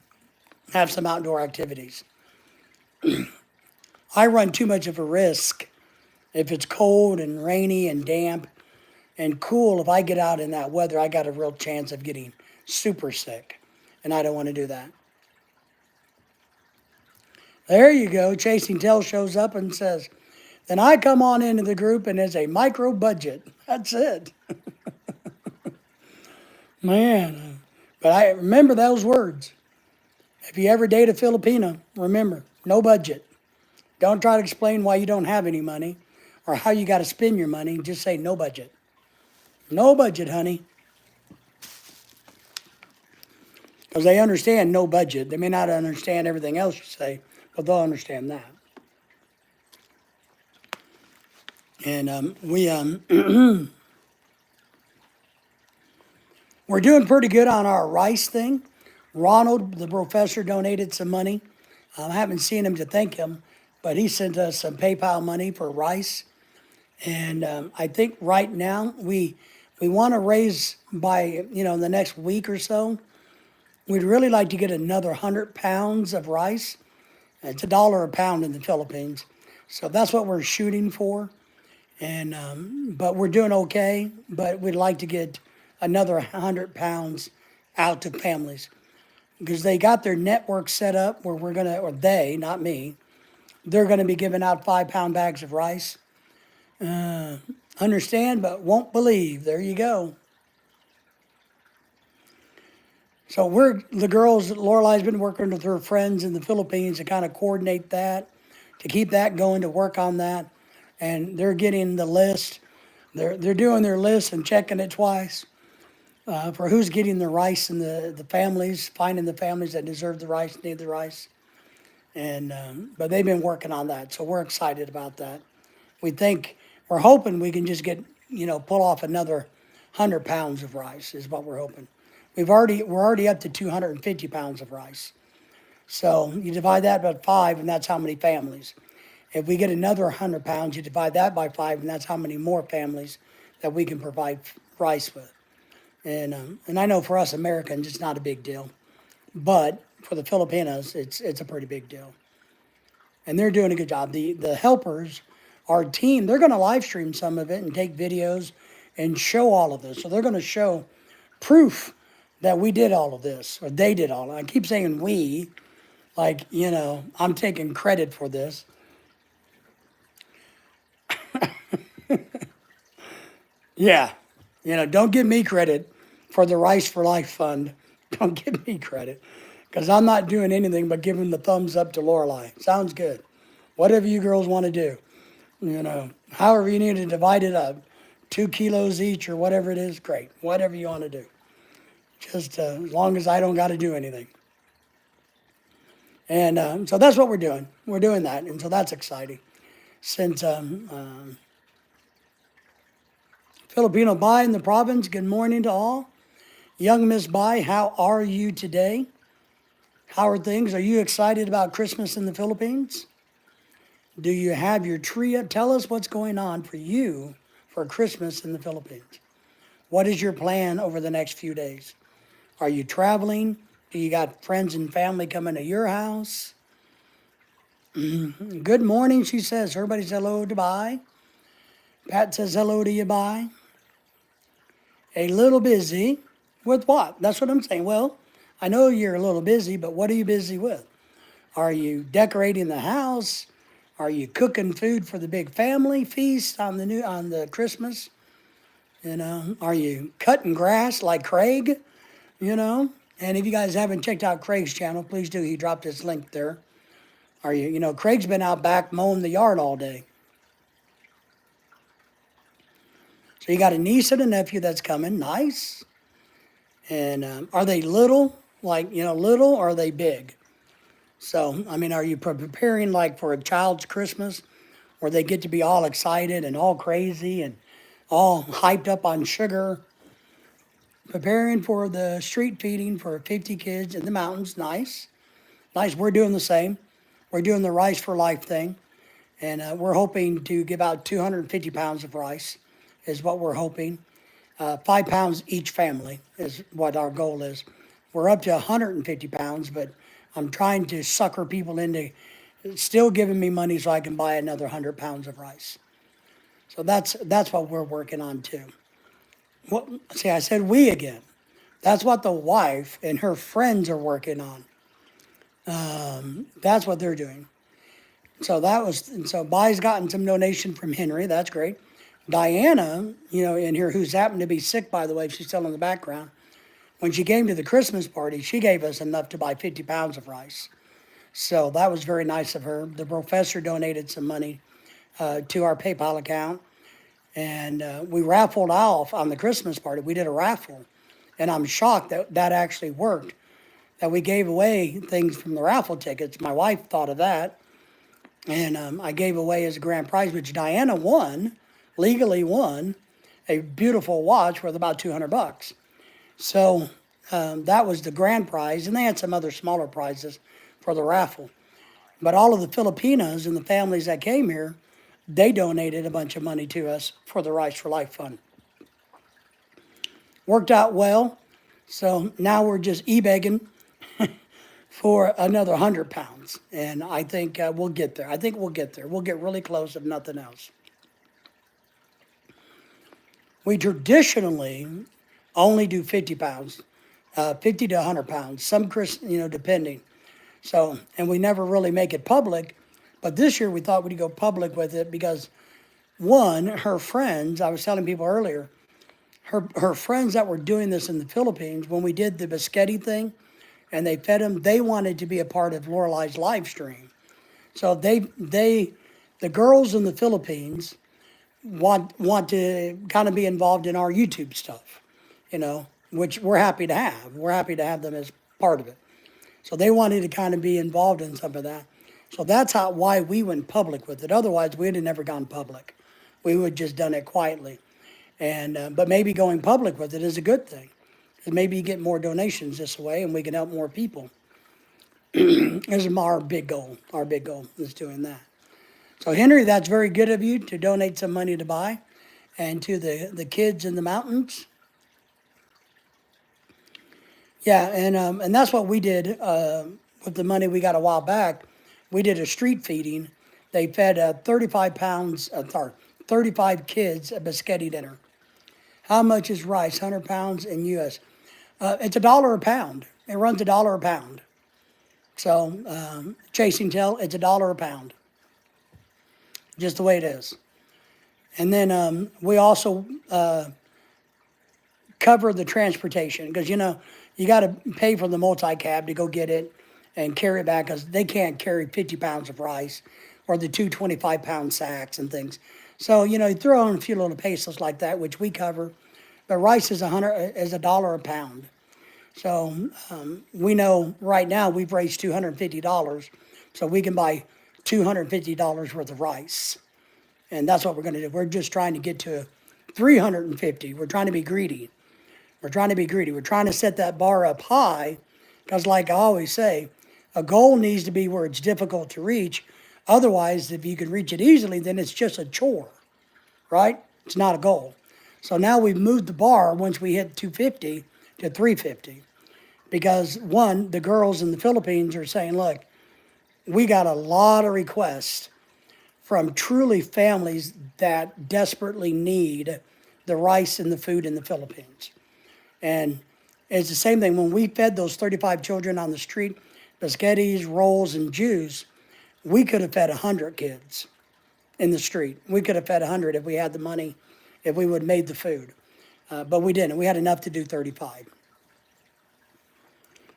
have some outdoor activities. I run too much of a risk if it's cold and rainy and damp and cool. If I get out in that weather, I got a real chance of getting super sick, and I don't want to do that. There you go. Chasing Tail shows up and says, then I come on into the group and it's a micro budget. That's it. Man, but I remember those words. If you ever date a Filipino, remember, no budget. Don't try to explain why you don't have any money or how you got to spend your money. Just say no budget. No budget, honey. Because they understand no budget. They may not understand everything else you say, but they'll understand that. And we're doing pretty good on our rice thing. Ronald, the professor, donated some money. I haven't seen him to thank him, but he sent us some PayPal money for rice. And I think right now we want to raise by, the next week or so. We'd really like to get another 100 pounds of rice. It's $1 a pound in the Philippines. So that's what we're shooting for. And but we're doing okay, but we'd like to get another 100 pounds out to families. Because they got their network set up where we're going to, or they, not me, they're going to be giving out 5-pound bags of rice. Understand, but won't believe. There you go. So the girls, Lorelai's been working with her friends in the Philippines to kind of coordinate that, to keep that going, to work on that. And they're getting the list. They're doing their list and checking it twice for who's getting the rice and the families, finding the families that deserve the rice, need the rice. And but they've been working on that, so we're excited about that. We're hoping we can just get, pull off another 100 pounds of rice is what we're hoping. We're already up to 250 pounds of rice. So you divide that by 5, and that's how many families. If we get another 100 pounds, you divide that by 5, and that's how many more families that we can provide rice with. And I know for us Americans, it's not a big deal, but for the Filipinos, it's a pretty big deal. And they're doing a good job. The helpers, our team, they're going to live stream some of it and take videos and show all of this. So they're going to show proof that we did all of this, or they did all of it. I keep saying we, Like, I'm taking credit for this. Yeah. Don't give me credit for the Rice for Life Fund. Don't give me credit because I'm not doing anything but giving the thumbs up to Lorelei. Sounds good. Whatever you girls want to do, however you need to divide it up, 2 kilos each or whatever it is, great. Whatever you want to do. Just as long as I don't got to do anything. And so that's what we're doing. We're doing that. And so that's exciting. Since Filipino Bai in the province, good morning to all. Young Miss Bai, how are you today? How are things? Are you excited about Christmas in the Philippines? Do you have your tree up? Tell us what's going on for you for Christmas in the Philippines. What is your plan over the next few days? Are you traveling? Do you got friends and family coming to your house? Good morning, she says. Everybody says hello to Bai. Pat says hello to you, Bai. A little busy. With what? That's what I'm saying. Well, I know you're a little busy, but what are you busy with? Are you decorating the house? Are you cooking food for the big family feast on the Christmas? Are you cutting grass like Craig? And if you guys haven't checked out Craig's channel, please do. He dropped his link there. Are you, Craig's been out back mowing the yard all day. So you got a niece and a nephew that's coming. Nice. And are they little? Like, little or are they big? So, are you preparing like for a child's Christmas where they get to be all excited and all crazy and all hyped up on sugar? Preparing for the street feeding for 50 kids in the mountains. Nice. Nice. We're doing the same. We're doing the Rice for Life thing. And we're hoping to give out 250 pounds of rice is what we're hoping. 5 pounds each family is what our goal is. We're up to 150 pounds, but I'm trying to sucker people into still giving me money so I can buy another 100 pounds of rice. So that's what we're working on too. Well, see, I said we again. That's what the wife and her friends are working on. That's what they're doing. So Bai's gotten some donation from Henry. That's great. Diana, in here, who's happened to be sick, by the way, she's still in the background. When she came to the Christmas party, she gave us enough to buy 50 pounds of rice. So that was very nice of her. The professor donated some money to our PayPal account. And we raffled off on the Christmas party. We did a raffle. And I'm shocked that that actually worked, that we gave away things from the raffle tickets. My wife thought of that. And I gave away as a grand prize, which Diana won, legally won, a beautiful watch worth about $200. So that was the grand prize. And they had some other smaller prizes for the raffle. But all of the Filipinos and the families that came here, they donated a bunch of money to us for the Rice for Life Fund. Worked out well. So now we're just e-begging for another 100 pounds. And I think we'll get there. I think we'll get there. We'll get really close if nothing else. We traditionally only do 50 pounds, 50 to 100 pounds, some, depending. So, and we never really make it public. But this year we thought we'd go public with it because, one, her friends, I was telling people earlier, her friends that were doing this in the Philippines, when we did the biscotti thing and they fed them, they wanted to be a part of Lorelei's live stream. So the girls in the Philippines want to kind of be involved in our YouTube stuff, which we're happy to have. We're happy to have them as part of it. So they wanted to kind of be involved in some of that. So that's why we went public with it. Otherwise, we'd have never gone public. We would have just done it quietly. And but maybe going public with it is a good thing. Maybe you get more donations this way and we can help more people. This is our big goal. Our big goal is doing that. So Henry, that's very good of you to donate some money to Bai and to the kids in the mountains. Yeah, and that's what we did with the money we got a while back. We did a street feeding. They fed 35 kids a biscotti dinner. How much is rice? 100 pounds in U.S. It's $1 a pound. It runs $1 a pound. So chasing tail, it's $1 a pound, just the way it is. And then we also cover the transportation because, you know, you got to pay for the multi-cab to go get it and carry it back because they can't carry 50 pounds of rice or the two 25-pound sacks and things. So, you know, you throw in a few little pesos like that, which we cover, but rice is $1 a pound. So we know right now we've raised $250, so we can buy $250 worth of rice. And that's what we're going to do. We're just trying to get to 350. We're trying to be greedy. We're trying to be greedy. We're trying to set that bar up high because, like I always say, a goal needs to be where it's difficult to reach. Otherwise, if you can reach it easily, then it's just a chore, right? It's not a goal. So now we've moved the bar once we hit 250 to 350 because, one, the girls in the Philippines are saying, look, we got a lot of requests from truly families that desperately need the rice and the food in the Philippines. And it's the same thing. When we fed those 35 children on the street, biscuits, rolls, and juice, we could have fed 100 kids in the street. We could have fed 100 if we had the money, if we would have made the food. But we didn't. We had enough to do 35.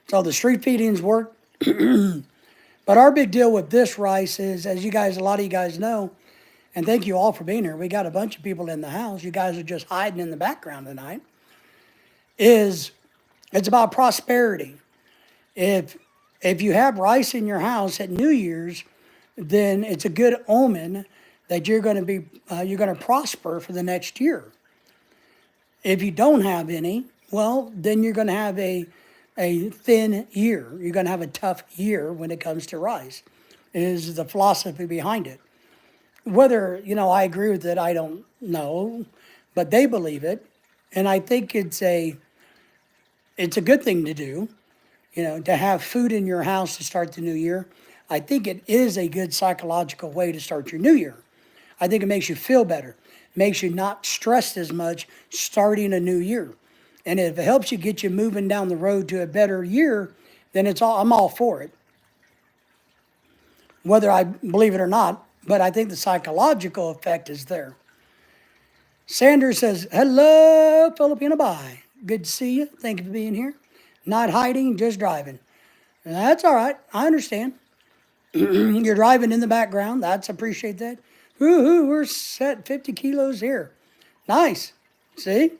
So the street feedings work. But our big deal with this rice is, as you guys, a lot of you guys know, and thank you all for being here. We got a bunch of people in the house. You guys are just hiding in the background tonight. It's about prosperity. If you have rice in your house at New Year's, then it's a good omen that you're going to prosper for the next year. If you don't have any, well, then you're going to have a thin year. You're going to have a tough year when it comes to rice, is the philosophy behind it. Whether, you know, I agree with it, I don't know, but they believe it. And I think it's a good thing to do, you know, to have food in your house to start the new year. I think it is a good psychological way to start your new year. I think it makes you feel better, makes you not stressed as much starting a new year. And if it helps you get you moving down the road to a better year, then I'm all for it. Whether I believe it or not, but I think the psychological effect is there. Sanders says, hello, Filipino Bye. Good to see you. Thank you for being here. Not hiding, just driving. And that's all right. I understand. You're driving in the background. Appreciate that. Woohoo, we're set 50 kilos here. Nice. See?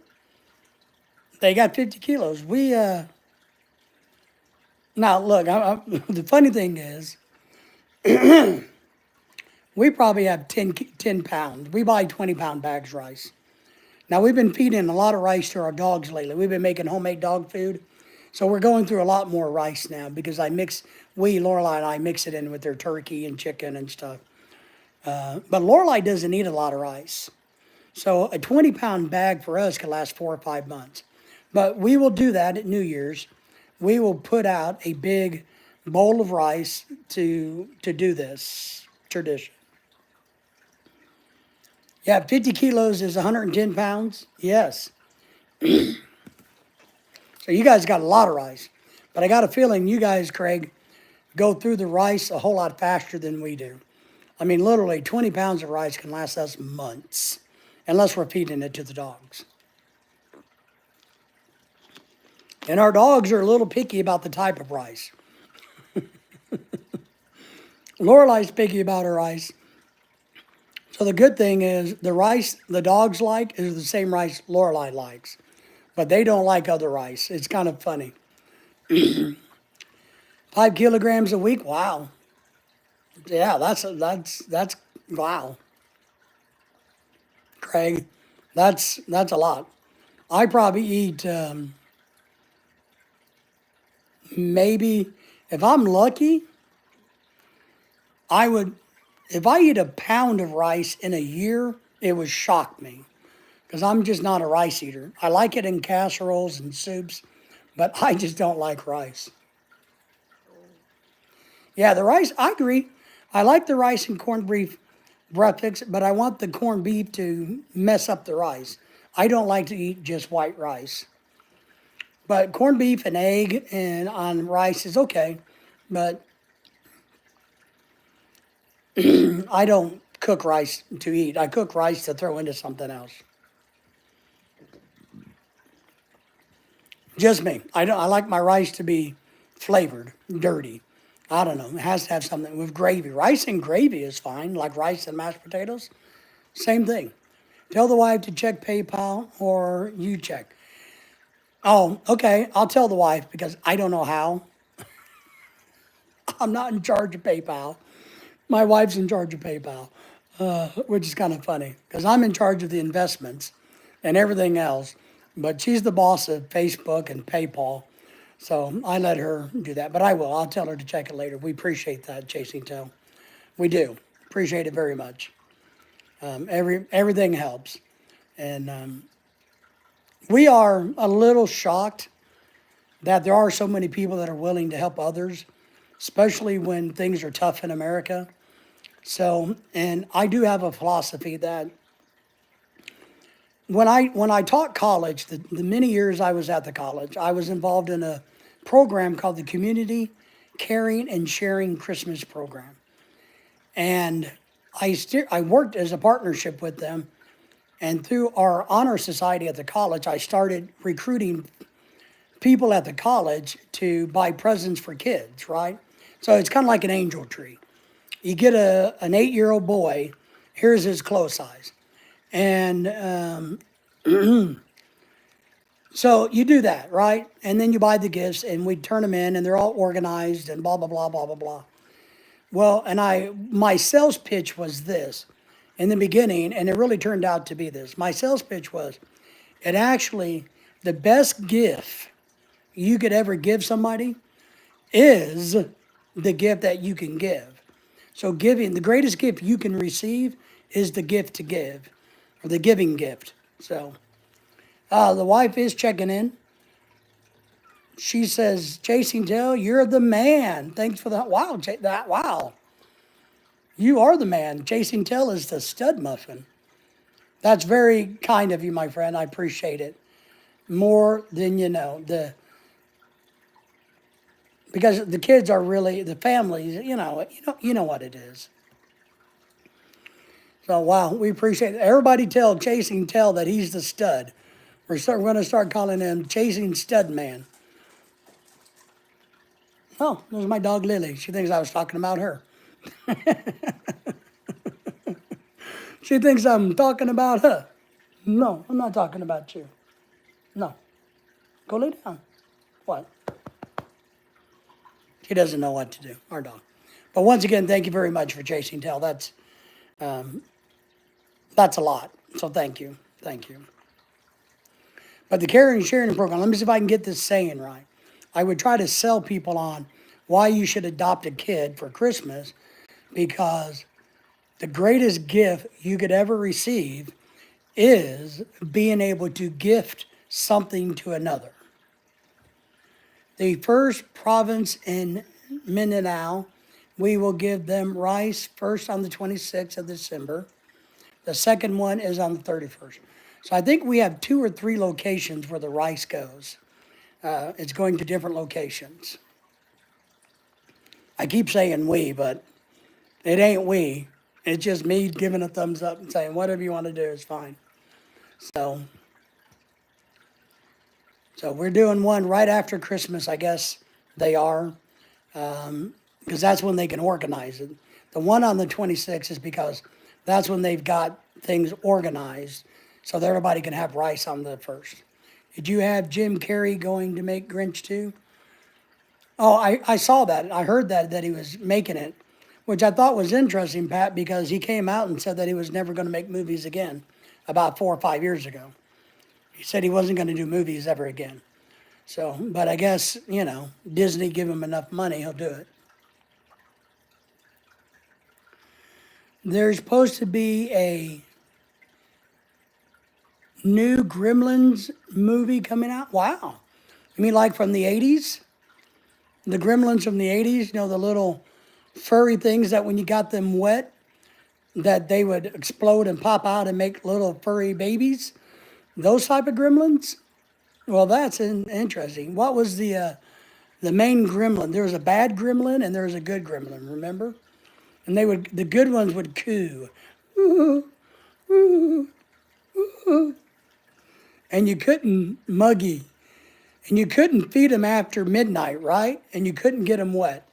They got 50 kilos. Now look, the funny thing is, we probably have 10 pounds. We buy 20-pound bags of rice. Now, we've been feeding a lot of rice to our dogs lately. We've been making homemade dog food. So we're going through a lot more rice now because Lorelai and I mix it in with their turkey and chicken and stuff. But Lorelai doesn't eat a lot of rice. So a 20-pound bag for us could last 4 or 5 months. But we will do that at New Year's. We will put out a big bowl of rice to do this tradition. Yeah, 50 kilos is 110 pounds. Yes. So you guys got a lot of rice. But I got a feeling you guys, Craig, go through the rice a whole lot faster than we do. I mean, literally 20 pounds of rice can last us months, unless we're feeding it to the dogs. And our dogs are a little picky about the type of rice. Lorelai's picky about her rice. So the good thing is the rice the dogs like is the same rice Lorelai likes. But they don't like other rice. It's kind of funny. 5 kilograms a week? Wow. Yeah, that's wow. Craig, that's a lot. I probably eat maybe, if I'm lucky, if I eat a pound of rice in a year, it would shock me because I'm just not a rice eater. I like it in casseroles and soups, but I just don't like rice. Yeah, the rice, I agree. I like the rice and corned beef breakfast, but I want the corned beef to mess up the rice. I don't like to eat just white rice. But corned beef and egg and on rice is okay, but I don't cook rice to eat. I cook rice to throw into something else. Just me. I don't. I like my rice to be flavored, dirty. I don't know. It has to have something with gravy. Rice and gravy is fine, like rice and mashed potatoes. Same thing. Tell the wife to check PayPal or you check. Oh, okay. I'll tell the wife because I don't know how. I'm not in charge of PayPal. My wife's in charge of PayPal, which is kind of funny because I'm in charge of the investments and everything else. But she's the boss of Facebook and PayPal. So I let her do that. But I will. I'll tell her to check it later. We appreciate that, Chasing Tail. We do. Appreciate it very much. Everything helps. And we are a little shocked that there are so many people that are willing to help others, especially when things are tough in America. So, and I do have a philosophy that when I taught college, the many years I was at the college, I was involved in a program called the Community Caring and Sharing Christmas Program. And I worked as a partnership with them. And through our honor society at the college, I started recruiting people at the college to buy presents for kids, right? So it's kind of like an angel tree. You get an 8-year-old boy, here's his clothes size. And so you do that, right? And then you buy the gifts and we turn them in and they're all organized and blah, blah, blah, blah, blah, blah. Well, and my sales pitch was this in the beginning, and it really turned out to be this. My sales pitch was, it actually, the best gift you could ever give somebody is the gift that you can give. So giving, the greatest gift you can receive is the gift to give, or the giving gift. So the wife is checking in. She says, Chasing Tail, you're the man. Thanks for that. Wow, wow. You are the man. Chasing Tail is the stud muffin. That's very kind of you, my friend. I appreciate it. More than you know. Because the kids are really, the families, you know what it is. So, wow, we appreciate it. Everybody tell Chasing Tail that he's the stud. We're going to start calling him Chasing Stud Man. Oh, there's my dog Lily. She thinks I was talking about her. She thinks I'm talking about her. No, I'm not talking about you. No. Go lay down. What? She doesn't know what to do, our dog. But once again, thank you very much for Chasing Tail. That's a lot. So thank you. Thank you. But the caring and sharing program, let me see if I can get this saying right. I would try to sell people on why you should adopt a kid for Christmas, because the greatest gift you could ever receive is being able to gift something to another. The first province in Mindanao, we will give them rice first on the 26th of December. The second one is on the 31st. So I think we have 2 or 3 locations where the rice goes. It's going to different locations. I keep saying we, but it ain't we. It's just me giving a thumbs up and saying whatever you want to do is fine. So we're doing one right after Christmas, I guess they are, because that's when they can organize it. The one on the 26th is because that's when they've got things organized so that everybody can have rice on the 1st. Did you have Jim Carrey going to make Grinch 2? Oh, I saw that. I heard that he was making it, which I thought was interesting, Pat, because he came out and said that he was never going to make movies again about 4 or 5 years ago. He said he wasn't going to do movies ever again. So, but I guess, Disney give him enough money, he'll do it. There's supposed to be a new Gremlins movie coming out. Wow. You mean like from the 80s? The Gremlins from the 80s, the little furry things that when you got them wet, that they would explode and pop out and make little furry babies? Those type of gremlins? Well, that's interesting. What was the main gremlin? There was a bad gremlin and there was a good gremlin, remember? and the good ones would coo, and you couldn't muggy, and you couldn't feed them after midnight, right? And you couldn't get them wet.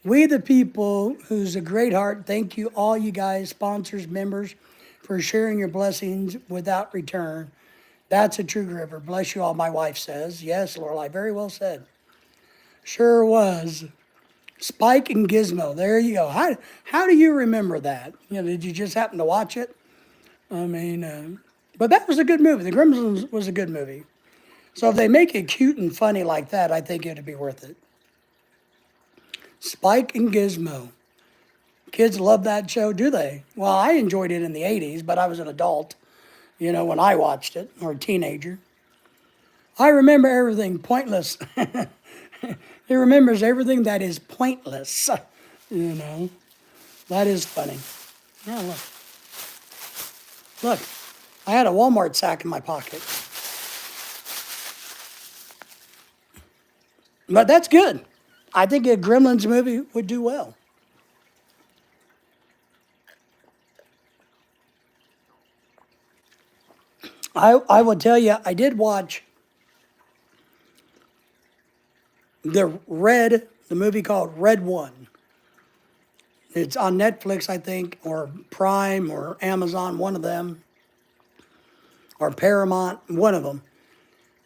We, the people, who's a great heart, thank you, all you guys, sponsors, members, for sharing your blessings without return. That's a true giver. Bless you all, my wife says. Yes, Lorelei, very well said. Sure was. Spike and Gizmo, there you go. How do you remember that? Did you just happen to watch it? I mean, but that was a good movie. The Gremlins was a good movie. So if they make it cute and funny like that, I think it'd be worth it. Spike and Gizmo. Kids love that show, do they? Well, I enjoyed it in the 80s, but I was an adult, when I watched it, or a teenager. I remember everything pointless. He remembers everything that is pointless, That is funny. Yeah, look. Look, I had a Walmart sack in my pocket. But that's good. I think a Gremlins movie would do well. I will tell you, I did watch the movie called Red One. It's on Netflix, I think, or Prime, or Amazon, one of them, or Paramount, one of them.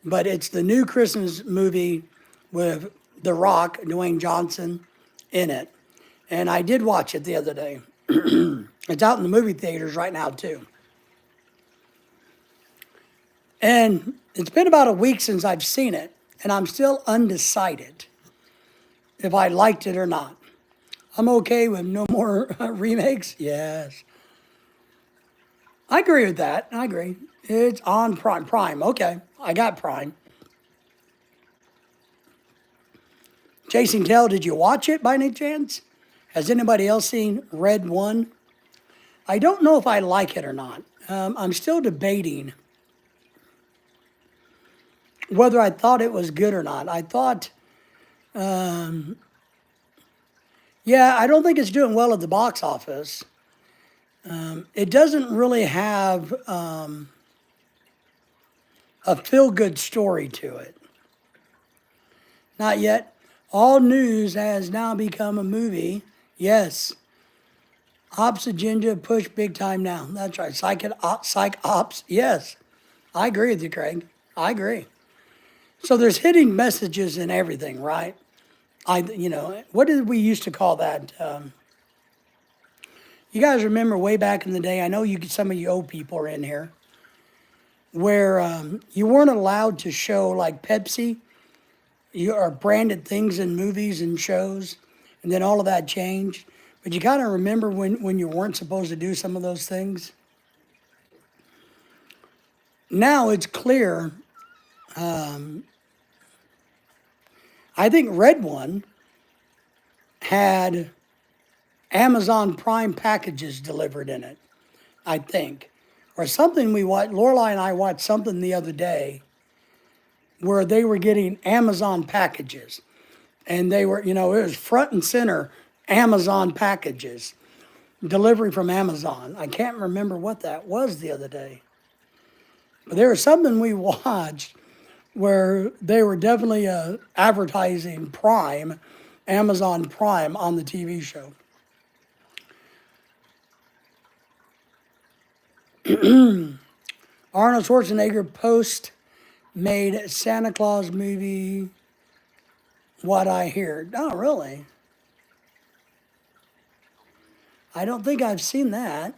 But it's the new Christmas movie with The Rock, Dwayne Johnson, in it. And I did watch it the other day. It's out in the movie theaters right now, too. And it's been about a week since I've seen it, and I'm still undecided if I liked it or not. I'm okay with no more remakes. Yes. I agree with that. I agree. It's on Prime. Prime. Okay. I got Prime. Chasing Tail, did you watch it by any chance? Has anybody else seen Red One? I don't know if I like it or not. I'm still debating whether I thought it was good or not. I thought, I don't think it's doing well at the box office. It doesn't really have a feel-good story to it. Not yet. All News has now become a movie. Yes. Ops agenda push big time now. That's right. Psych ops. Yes. I agree with you, Craig. I agree. So there's hidden messages in everything, right? What did we used to call that? You guys remember way back in the day, I know some of you old people are in here, where you weren't allowed to show like Pepsi or branded things in movies and shows, and then all of that changed. But you kind of remember when you weren't supposed to do some of those things? Now it's clear. I think Red One had Amazon Prime packages delivered in it, I think. Or something we watched, Lorelai and I watched something the other day where they were getting Amazon packages. And they were, it was front and center Amazon packages, delivery from Amazon. I can't remember what that was the other day. But there was something we watched where they were definitely advertising Prime, Amazon Prime on the TV show. Arnold Schwarzenegger post-made Santa Claus movie, What I Hear. Oh, really? I don't think I've seen that.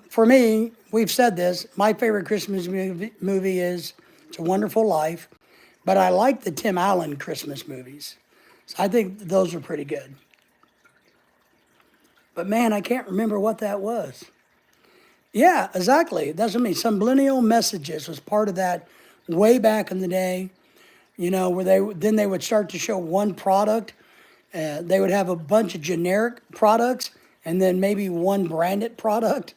For me, we've said this, my favorite Christmas movie is It's a Wonderful Life, but I like the Tim Allen Christmas movies. So I think those are pretty good. But man, I can't remember what that was. Yeah, exactly. That's what I mean. Subliminal Messages was part of that way back in the day, where they would start to show one product. They would have a bunch of generic products and then maybe one branded product.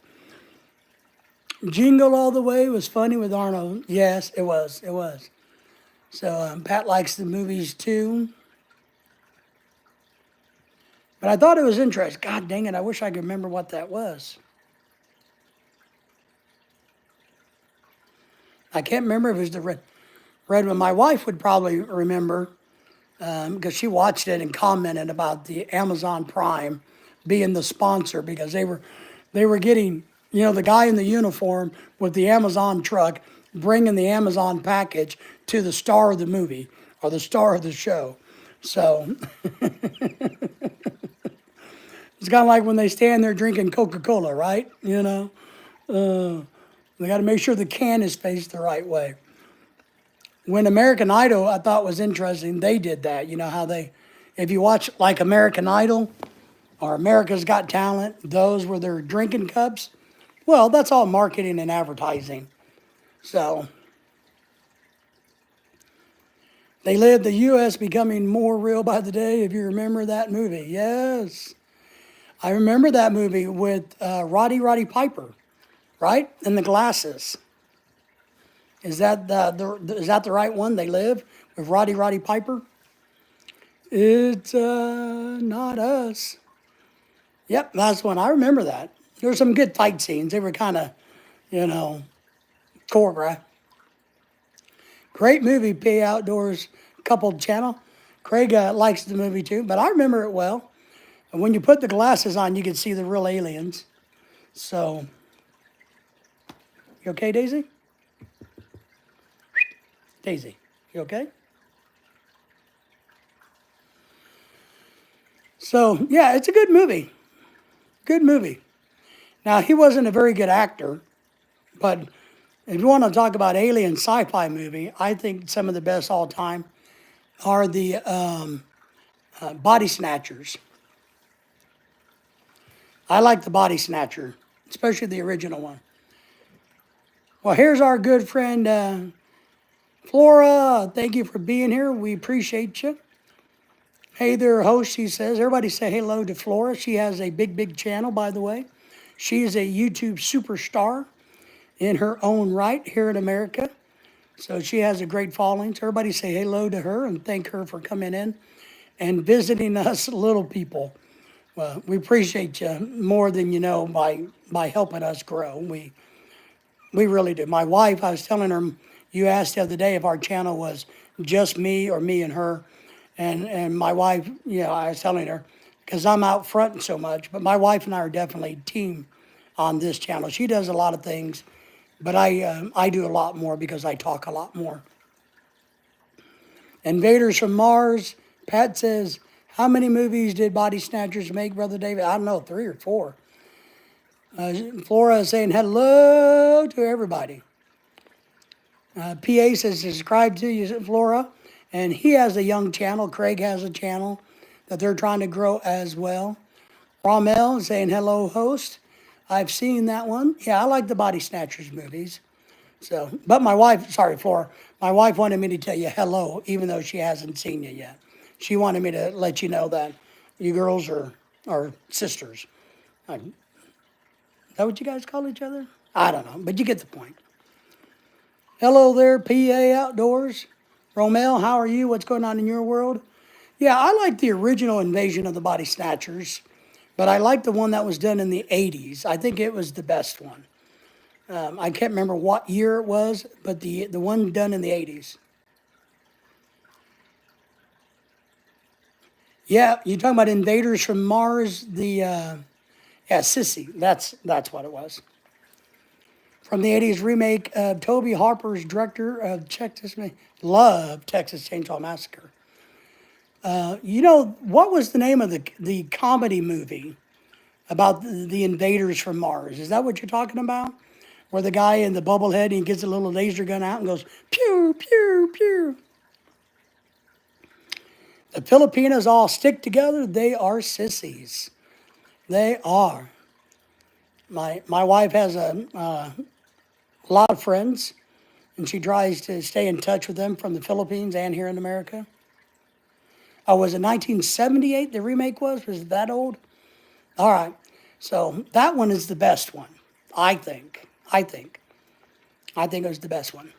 Jingle All the Way was funny with Arnold. Yes, it was. It was. So Pat likes the movies too. But I thought it was interesting. God dang it, I wish I could remember what that was. I can't remember if it was the red one. My wife would probably remember because she watched it and commented about the Amazon Prime being the sponsor because they were getting, you know, the guy in the uniform with the Amazon truck bringing the Amazon package to the star of the movie or the star of the show. So it's kind of like when they stand there drinking Coca-Cola, right? You know, they got to make sure the can is faced the right way. When American Idol, I thought was interesting, they did that. You know how they, if you watch like American Idol or America's Got Talent, those were their drinking cups. Well, that's all marketing and advertising. So they lived the U.S. becoming more real by the day, if you remember that movie. Yes. I remember that movie with Roddy Piper, right? And the glasses. Is that is that the right one? They live with Roddy Piper? It's not us. Yep, that's one. I remember that. There were some good fight scenes. They were kind of, you know, choreographed. Great movie, PA Outdoors Coupled Channel. Craig likes the movie too, but I remember it well. And when you put the glasses on, you could see the real aliens. So, you okay, Daisy? Daisy, you okay? So, yeah, it's a good movie. Good movie. Now, he wasn't a very good actor, but if you want to talk about alien sci-fi movie, I think some of the best all time are the Body Snatchers. I like the Body Snatcher, especially the original one. Well, here's our good friend Flora. Thank you for being here. We appreciate you. Hey there, host, she says. Everybody say hello to Flora. She has a big channel, by the way. She is a YouTube superstar in her own right here in America. So she has a great following. So everybody say hello to her and thank her for coming in and visiting us little people. Well, we appreciate you more than you know by helping us grow. We really do. My wife, I was telling her, you asked the other day if our channel was just me or me and her. And my wife, yeah, I was telling her, because I'm out front so much, but my wife and I are definitely a team on this channel. She does a lot of things, but I do a lot more because I talk a lot more. Invaders from Mars, Pat says, how many movies did Body Snatchers make, Brother David? I don't know, 3 or 4. Flora is saying hello to everybody. PA says, subscribe to you, Flora. And he has a young channel. Craig has a channel that they're trying to grow as well. Rommel saying, hello, host. I've seen that one. Yeah, I like the Body Snatchers movies. So, but my wife, sorry, Flora, my wife wanted me to tell you hello, even though she hasn't seen you yet. She wanted me to let you know that you girls are sisters. Is that what you guys call each other? I don't know, but you get the point. Hello there, PA Outdoors. Romel, how are you? What's going on in your world? Yeah, I like the original Invasion of the Body Snatchers, but I like the one that was done in the 80s. I think it was the best one. I can't remember what year it was, but the one done in the 80s. Yeah, you're talking about Invaders from Mars, yeah, Sissy. That's what it was. From the 80s remake of Toby Harper's director of Texas Chainsaw Massacre. You know, what was the name of the comedy movie about the invaders from Mars? Is that what you're talking about? Where the guy in the bubble head, he gets a little laser gun out and goes, pew, pew, pew. The Filipinos all stick together. They are sissies. They are. My wife has a lot of friends, and she tries to stay in touch with them from the Philippines and here in America. Oh, was it 1978 the remake was? Was it that old? All right. So that one is the best one, I think. I think it was the best one.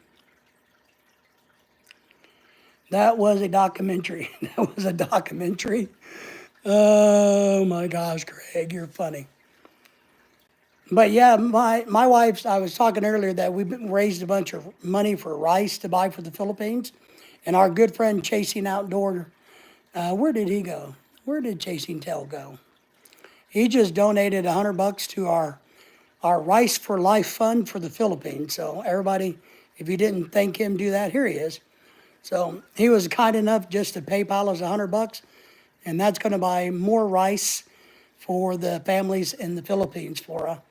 That was a documentary. That was a documentary. Oh my gosh, Craig, you're funny. But yeah, my wife's, I was talking earlier that we raised a bunch of money for rice to buy for the Philippines. And our good friend Chasing Outdoor, where did he go? Where did Chasing Tail go? He just donated $100 to our Rice for Life fund for the Philippines. So everybody, if you didn't thank him do that, here he is. So he was kind enough just to PayPal us $100, and that's going to buy more rice for the families in the Philippines, Flora.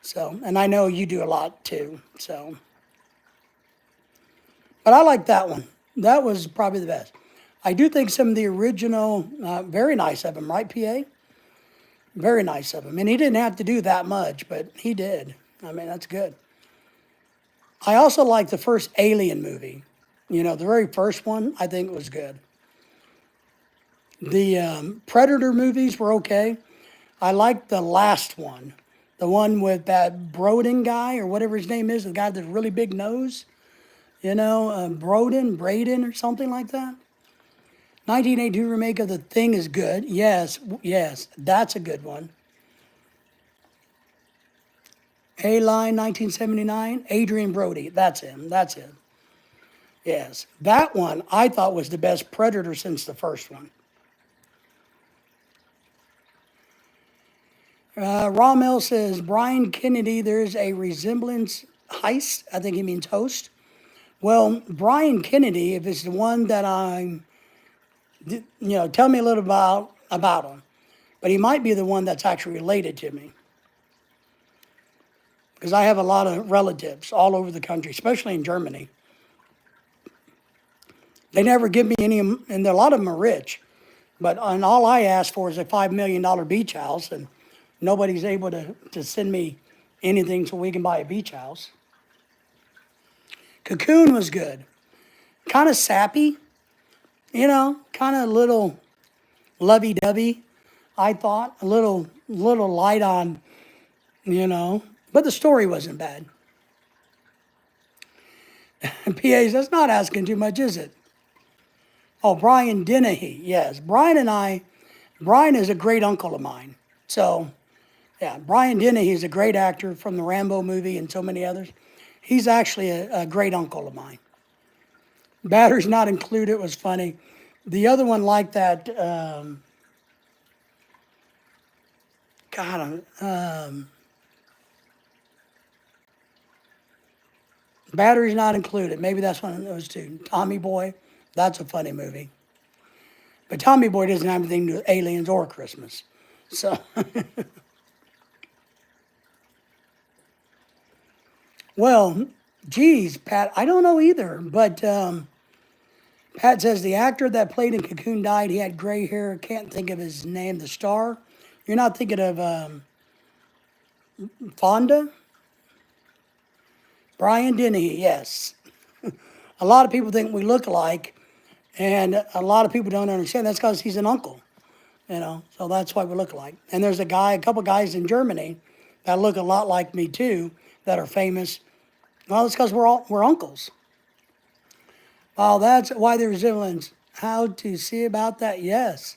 So, and I know you do a lot too. So, but I like that one. That was probably the best. I do think some of the original, very nice of him, right, PA? Very nice of him. And he didn't have to do that much, but he did. I mean, that's good. I also like the first Alien movie. You know, the very first one, I think was good. The Predator movies were okay. I liked the last one, the one with that Broden guy or whatever his name is, the guy with the really big nose. You know, Braden, or something like that. 1982 remake of The Thing is good. Yes, yes, that's a good one. A-Line, 1979, Adrian Brody. That's him. That's him. Yes, that one I thought was the best Predator since the first one. Ramel says, Brian Kennedy, there's a resemblance, heist, I think he means host. Well, Brian Kennedy, if it's the one that tell me a little about him. But he might be the one that's actually related to me. Because I have a lot of relatives all over the country, especially in Germany. They never give me any, and a lot of them are rich. And all I ask for is a $5 million beach house, and nobody's able to send me anything so we can buy a beach house. Cocoon was good. Kind of sappy, kind of little lovey-dovey, I thought. A little light on, but the story wasn't bad. And PAs, that's not asking too much, is it? Oh, Brian Dennehy, yes. Brian is a great uncle of mine. So, yeah, Brian Dennehy is a great actor from the Rambo movie and so many others. He's actually a great uncle of mine. Batteries Not Included was funny. The other one like that, Batteries Not Included. Maybe that's one of those two. Tommy Boy, that's a funny movie. But Tommy Boy doesn't have anything to do with aliens or Christmas. So, well, geez, Pat, I don't know either. But Pat says the actor that played in Cocoon died. He had gray hair. Can't think of his name. The star. You're not thinking of Fonda? Brian Dennehy, yes. A lot of people think we look alike, and a lot of people don't understand. That's because he's an uncle, so that's why we look alike. And there's a couple guys in Germany that look a lot like me too, that are famous. Well, it's because we're uncles. Well, that's why the resemblance. How to see about that? Yes.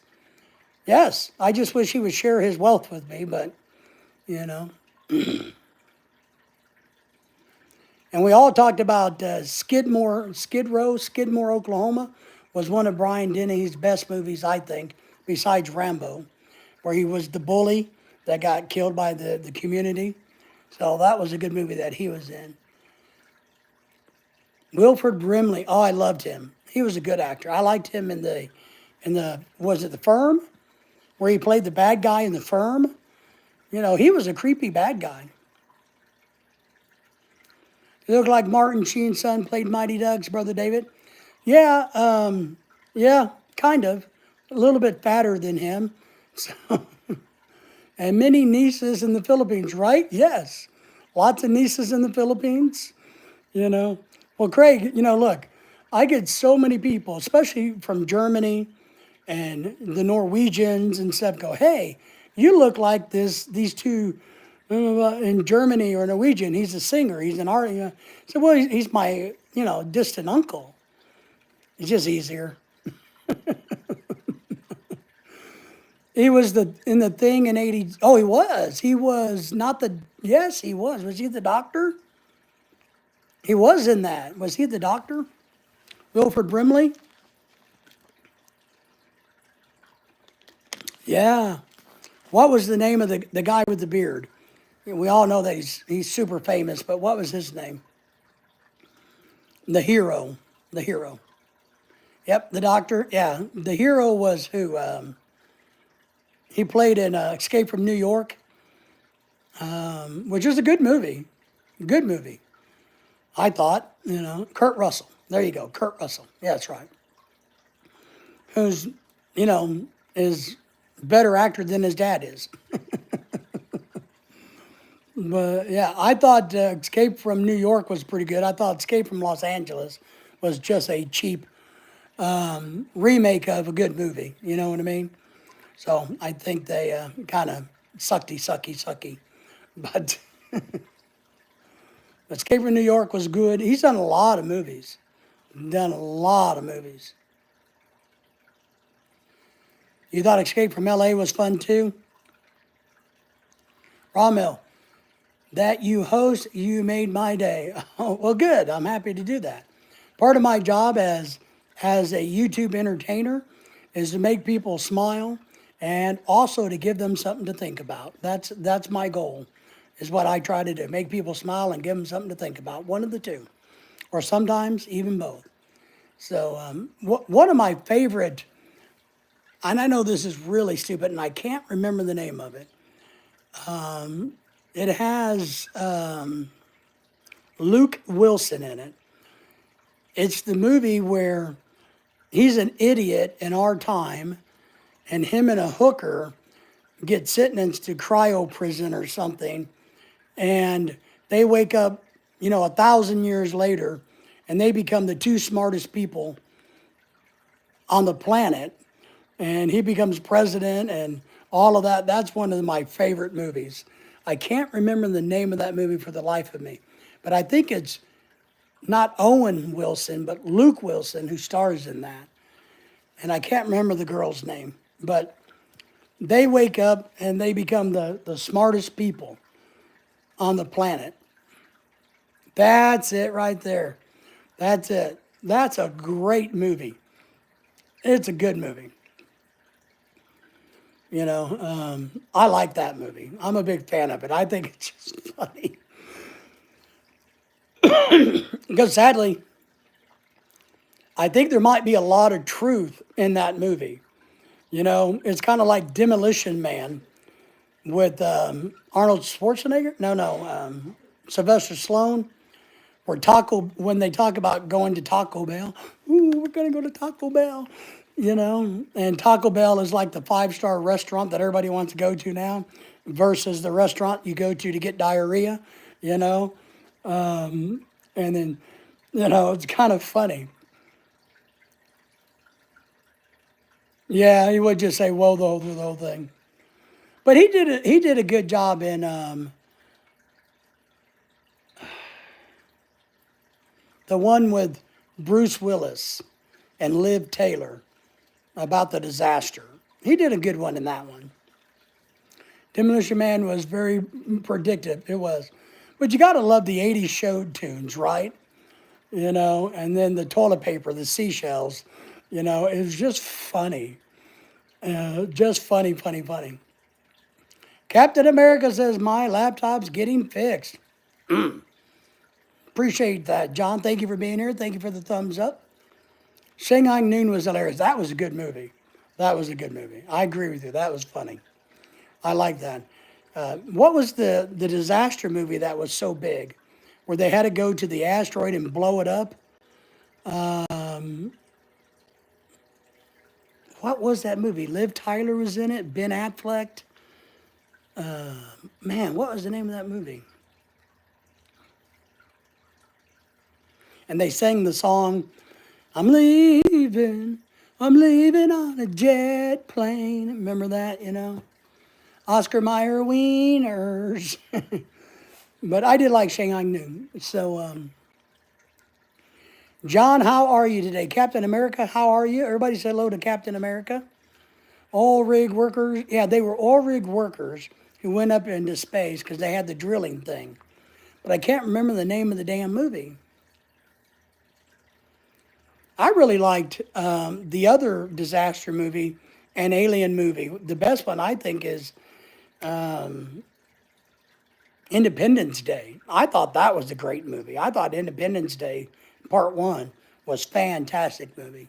Yes. I just wish he would share his wealth with me, but, And we all talked about Skid Row, Skidmore, Oklahoma, was one of Brian Dennehy's best movies, I think, besides Rambo, where he was the bully that got killed by the community. So that was a good movie that he was in. Wilford Brimley, oh, I loved him. He was a good actor. I liked him in the was it The Firm, where he played the bad guy in The Firm. He was a creepy bad guy. It looked like Martin Sheen's son played Mighty Ducks, Brother David. Yeah, yeah, kind of. A little bit fatter than him. So, and many nieces in the Philippines, right? Yes. Lots of nieces in the Philippines, Well, Craig, look, I get so many people, especially from Germany and the Norwegians and stuff, go, hey, you look like these two in Germany or Norwegian. He's a singer. He's an artist. So, well, he's my, distant uncle. It's just easier. He was in the thing in 80. Oh, he was. He was not the. Yes, he was. Was he the doctor? He was in that. Was he the doctor? Wilford Brimley? Yeah. What was the name of the guy with the beard? We all know that he's super famous, but what was his name? The hero. The hero. Yep, the doctor. Yeah, the hero was who? He played in Escape from New York, which is a good movie. Good movie. I thought, Kurt Russell. There you go, Kurt Russell. Yeah, that's right. Who's, is better actor than his dad is. But yeah, I thought Escape from New York was pretty good. I thought Escape from Los Angeles was just a cheap remake of a good movie. You know what I mean? So I think they kind of sucky. But Escape from New York was good. He's done a lot of movies. Done a lot of movies. You thought Escape from LA was fun too? Rommel, that you host, you made my day. Oh, well, good. I'm happy to do that. Part of my job as a YouTube entertainer is to make people smile and also to give them something to think about. That's my goal, is what I try to do. Make people smile and give them something to think about. One of the two, or sometimes even both. So one of my favorite, and I know this is really stupid, and I can't remember the name of it. It has Luke Wilson in it. It's the movie where he's an idiot in our time, and him and a hooker get sentenced to cryo prison or something, and they wake up, 1,000 years later, and they become the two smartest people on the planet, and he becomes president and all of that. That's one of my favorite movies. I can't remember the name of that movie for the life of me, but I think it's not Owen Wilson, but Luke Wilson who stars in that. And I can't remember the girl's name, but they wake up and they become the smartest people on the planet. That's it right there. That's it. That's a great movie. It's a good movie. I like that movie. I'm a big fan of it. I think it's just funny. Because sadly, I think there might be a lot of truth in that movie. It's kind of like Demolition Man with Arnold Schwarzenegger. No, Sylvester Stallone. When they talk about going to Taco Bell, ooh, we're gonna go to Taco Bell, and Taco Bell is like the 5-star restaurant that everybody wants to go to now, versus the restaurant you go to get diarrhea, and then, it's kind of funny. Yeah, he would just say "whoa" the whole thing, but he did a good job in the one with Bruce Willis and Liv Taylor about the disaster. He did a good one in that one. Demolition Man was very predictive. It was. But you got to love the 80s show tunes, right? And then the toilet paper, the seashells, it was just funny. Just funny. Captain America says, my laptop's getting fixed. Appreciate that, John. Thank you for being here. Thank you for the thumbs up. Shanghai Noon was hilarious. That was a good movie. That was a good movie. I agree with you. That was funny. I like that. What was the disaster movie that was so big, where they had to go to the asteroid and blow it up? What was that movie? Liv Tyler was in it. Ben Affleck. Man, what was the name of that movie? And they sang the song, I'm leaving on a jet plane. Remember that, Oscar Mayer Wieners. But I did like Shanghai Noon. So, John, how are you today? Captain America, how are you? Everybody say hello to Captain America. oil rig workers. Yeah, they were oil rig workers who went up into space because they had the drilling thing. But I can't remember the name of the damn movie. I really liked the other disaster movie, an alien movie. The best one I think is Independence Day. I thought that was a great movie. I thought Independence Day Part One was fantastic movie.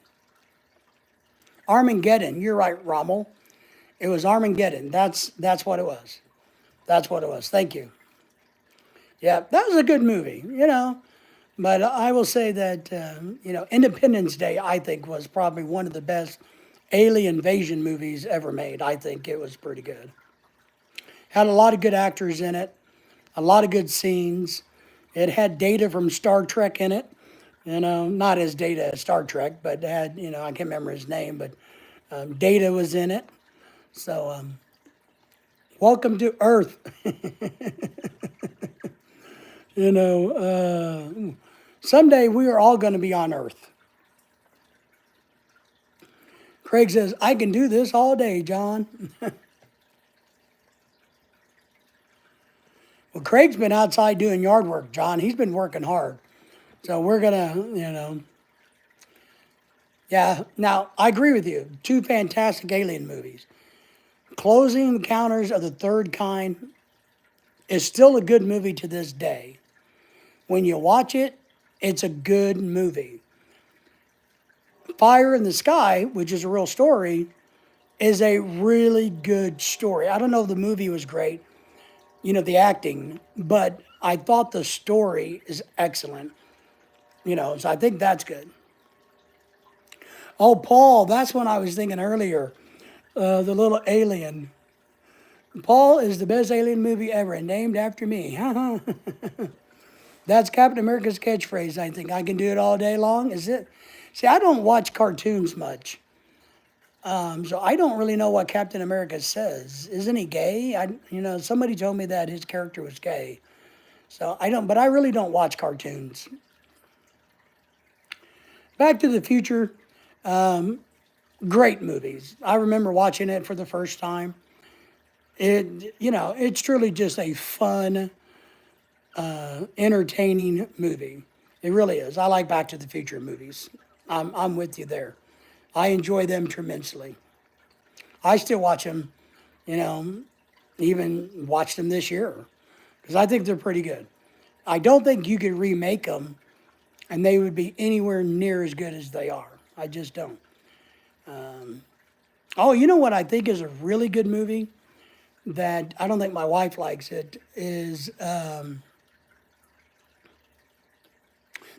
Armageddon. You're right, Rommel. It was Armageddon. That's what it was. That's what it was. Thank you. Yeah, that was a good movie. But I will say that Independence Day I think was probably one of the best alien invasion movies ever made. I think it was pretty good. Had a lot of good actors in it, a lot of good scenes. It had Data from Star Trek in it. Not as Data as Star Trek, but had I can't remember his name, but Data was in it. So welcome to Earth. Someday we are all going to be on Earth. Craig says, I can do this all day, John. Well, Craig's been outside doing yard work, John. He's been working hard. So we're going to, yeah. Now, I agree with you. Two fantastic alien movies. Closing Encounters of the Third Kind is still a good movie to this day. When you watch it, it's a good movie. Fire in the Sky, which is a real story, is a really good story. I don't know if the movie was great, the acting, but I thought the story is excellent. So I think that's good. Oh, Paul, that's what I was thinking earlier. The little alien. Paul is the best alien movie ever and named after me. That's Captain America's catchphrase, I think. I can do it all day long. Is it? See, I don't watch cartoons much. So I don't really know what Captain America says. Isn't he gay? Somebody told me that his character was gay. So but I really don't watch cartoons. Back to the Future, great movies. I remember watching it for the first time. It's truly just a fun, entertaining movie. It really is. I like Back to the Future movies. I'm with you there. I enjoy them tremendously. I still watch them, even watched them this year because I think they're pretty good. I don't think you could remake them and they would be anywhere near as good as they are. I just don't. Oh, you know what I think is a really good movie that I don't think my wife likes it is they're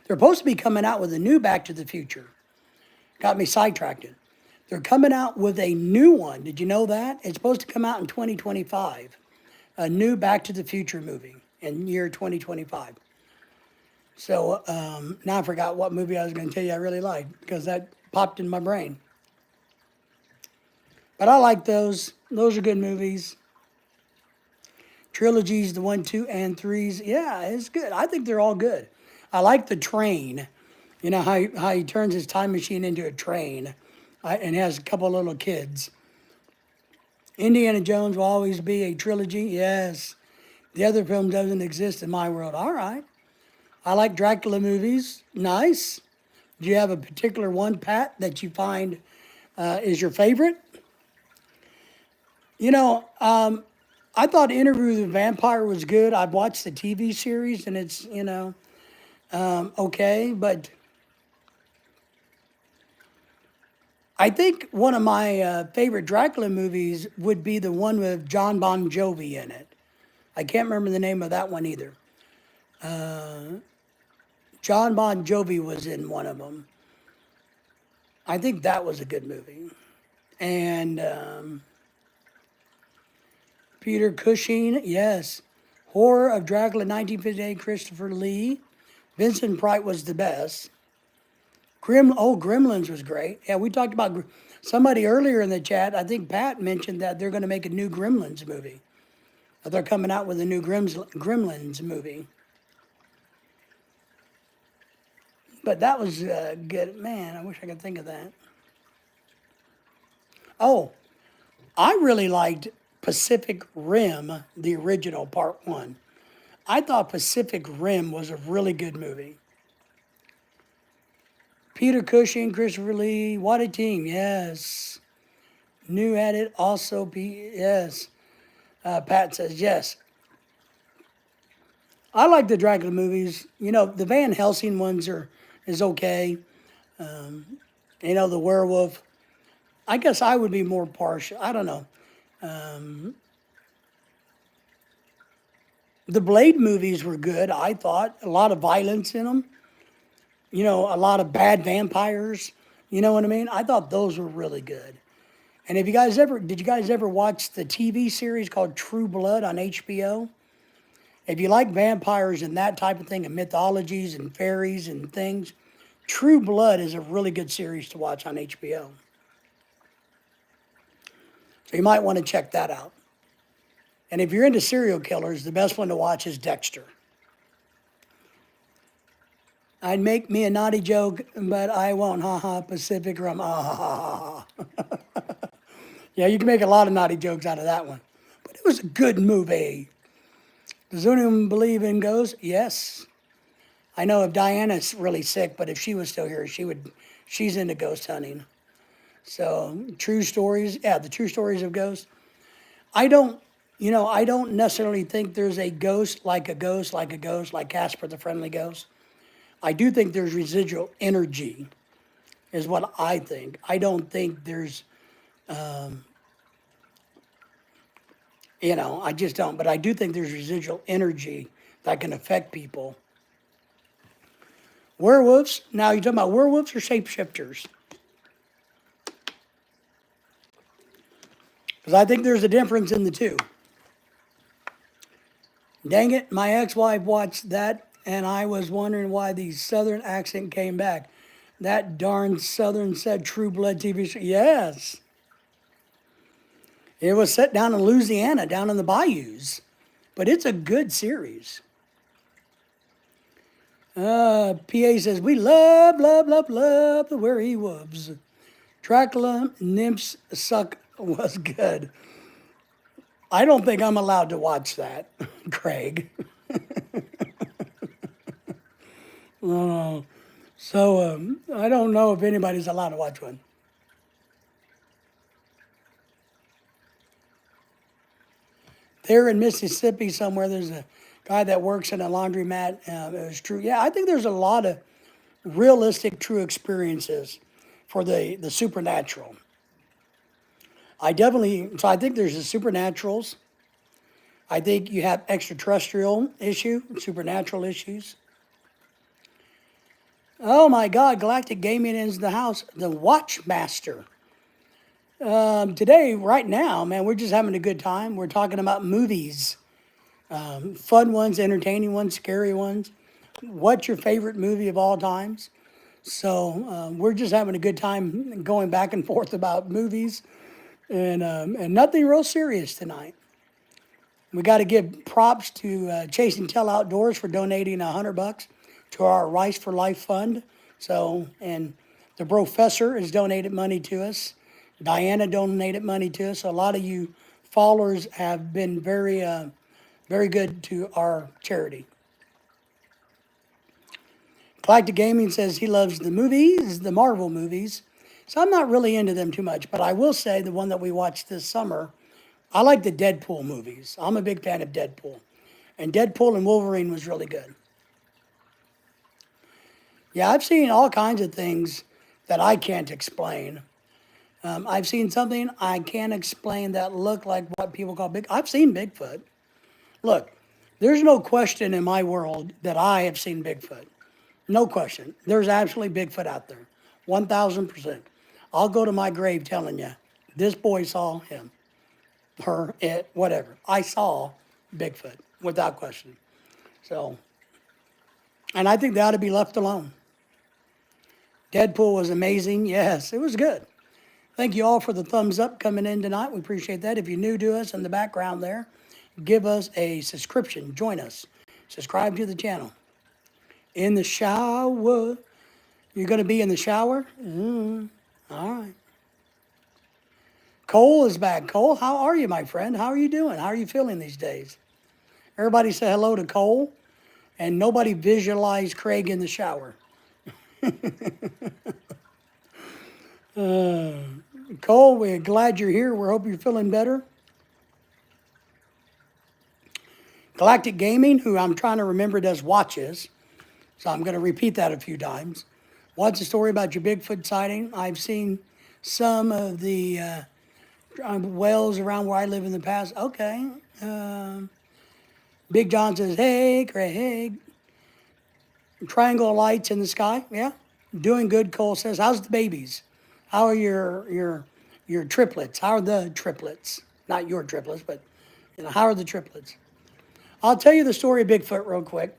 supposed to be coming out with a new Back to the Future. Got me sidetracked. They're coming out with a new one. Did you know that? It's supposed to come out in 2025. A new Back to the Future movie in year 2025. So now I forgot what movie I was going to tell you I really liked because that popped in my brain. But I like those. Those are good movies. Trilogies, the 1, 2, and 3s. Yeah, it's good. I think they're all good. I like the train. You know how he turns his time machine into a train and has a couple little kids. Indiana Jones will always be a trilogy. Yes. The other film doesn't exist in my world. All right. I like Dracula movies. Nice. Do you have a particular one, Pat, that you find is your favorite? I thought Interview with the Vampire was good. I've watched the TV series and it's, okay. But I think one of my favorite Dracula movies would be the one with John Bon Jovi in it. I can't remember the name of that one either. John Bon Jovi was in one of them. I think that was a good movie. And Peter Cushing, yes. Horror of Dracula, 1958, Christopher Lee. Vincent Price was the best. Gremlins was great. Yeah, we talked about somebody earlier in the chat. I think Pat mentioned that they're going to make a new Gremlins movie. They're coming out with a new Gremlins movie. But that was good. Man, I wish I could think of that. Oh, I really liked Pacific Rim, the original part one. I thought Pacific Rim was a really good movie. Peter Cushing, Christopher Lee, what a team, yes. New at it, also, yes. Pat says yes. I like the Dracula movies. You know, the Van Helsing ones is okay. You know, the werewolf. I guess I would be more partial. I don't know. The Blade movies were good, I thought. A lot of violence in them. You know, a lot of bad vampires. You know what I mean? I thought those were really good. And did you guys ever watch the TV series called True Blood on HBO? If you like vampires and that type of thing, and mythologies and fairies and things, True Blood is a really good series to watch on HBO. So you might want to check that out. And if you're into serial killers, the best one to watch is Dexter. I'd make me a naughty joke, but I won't. Ha ha, Pacific Rim. Ha ha ha ha. Yeah, you can make a lot of naughty jokes out of that one. But it was a good movie. Does anyone believe in ghosts? Yes. I know if Diana's really sick, but if she was still here, she's into ghost hunting. So, true stories, yeah, the true stories of ghosts. I don't necessarily think there's a ghost, like Casper the Friendly Ghost. I do think there's residual energy, is what I think. I don't think there's, I just don't. But I do think there's residual energy that can affect people. Werewolves, now you're talking about werewolves or shapeshifters? Because I think there's a difference in the two. Dang it, my ex-wife watched that, and I was wondering why the Southern accent came back. That darn Southern said True Blood TV show. Yes. It was set down in Louisiana, down in the bayous. But it's a good series. PA says, we love the werewolves. Dracula, Nymphs Suck was good. I don't think I'm allowed to watch that, Craig. So I don't know if anybody's allowed to watch one. There in Mississippi somewhere, there's a guy that works in a laundromat. It was true. Yeah, I think there's a lot of realistic, true experiences for the supernatural. So I think there's the supernaturals. I think you have extraterrestrial supernatural issues. Oh my God, Galactic Gaming is the house, the Watchmaster. Today, right now, man, we're just having a good time. We're talking about movies, fun ones, entertaining ones, scary ones. What's your favorite movie of all times? So we're just having a good time going back and forth about movies, and nothing real serious tonight. We got to give props to Chase and Tell Outdoors for donating $100 to our Rice for Life fund. So, and the professor has donated money to us. Diana donated money to us. So a lot of you followers have been very, very good to our charity. Galactic Gaming says he loves the movies, the Marvel movies. So I'm not really into them too much, but I will say the one that we watched this summer, I like the Deadpool movies. I'm a big fan of Deadpool. And Deadpool and Wolverine was really good. Yeah, I've seen all kinds of things that I can't explain. I've seen something I can't explain that looked like what people call big. I've seen Bigfoot. Look, there's no question in my world that I have seen Bigfoot. No question. There's absolutely Bigfoot out there. 1,000%. I'll go to my grave telling you, this boy saw him, her, it, whatever. I saw Bigfoot without question. So, and I think they ought to be left alone. Deadpool was amazing. Yes, it was good. Thank you all for the thumbs up coming in tonight. We appreciate that. If you're new to us in the background there, give us a subscription. Join us. Subscribe to the channel. In the shower. You're going to be in the shower? All right. Cole is back. Cole, how are you, my friend? How are you doing? How are you feeling these days? Everybody say hello to Cole, and nobody visualize Craig in the shower. Cole, we're glad you're here. We hope you're feeling better. Galactic Gaming, who I'm trying to remember does watches, so I'm going to repeat that a few times. What's the story about your Bigfoot sighting? I've seen some of the wells around where I live in the past. Okay. Big John says, hey, Craig. Triangle lights in the sky. Yeah. Doing good, Cole says. How's the babies? How are your triplets? How are the triplets? Not your triplets, but how are the triplets? I'll tell you the story of Bigfoot real quick.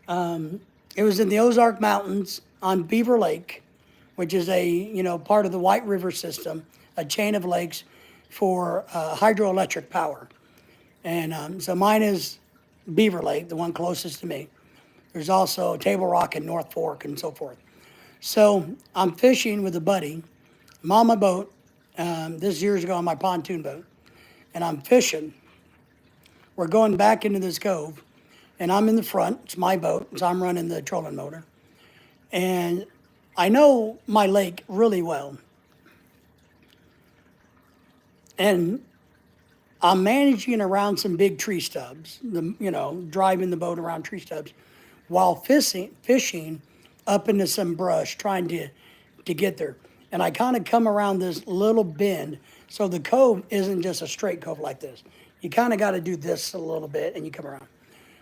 It was in the Ozark Mountains on Beaver Lake, which is a part of the White River system, a chain of lakes for hydroelectric power. And so mine is Beaver Lake, the one closest to me. There's also Table Rock and North Fork and so forth. So I'm fishing with a buddy. I'm on my boat. This years ago on my pontoon boat. And I'm fishing. We're going back into this cove. And I'm in the front. It's my boat. So I'm running the trolling motor. And I know my lake really well. And I'm managing around some big tree stubs, driving the boat around tree stubs while fishing up into some brush, trying to get there. And I kind of come around this little bend. So the cove isn't just a straight cove like this. You kind of got to do this a little bit and you come around.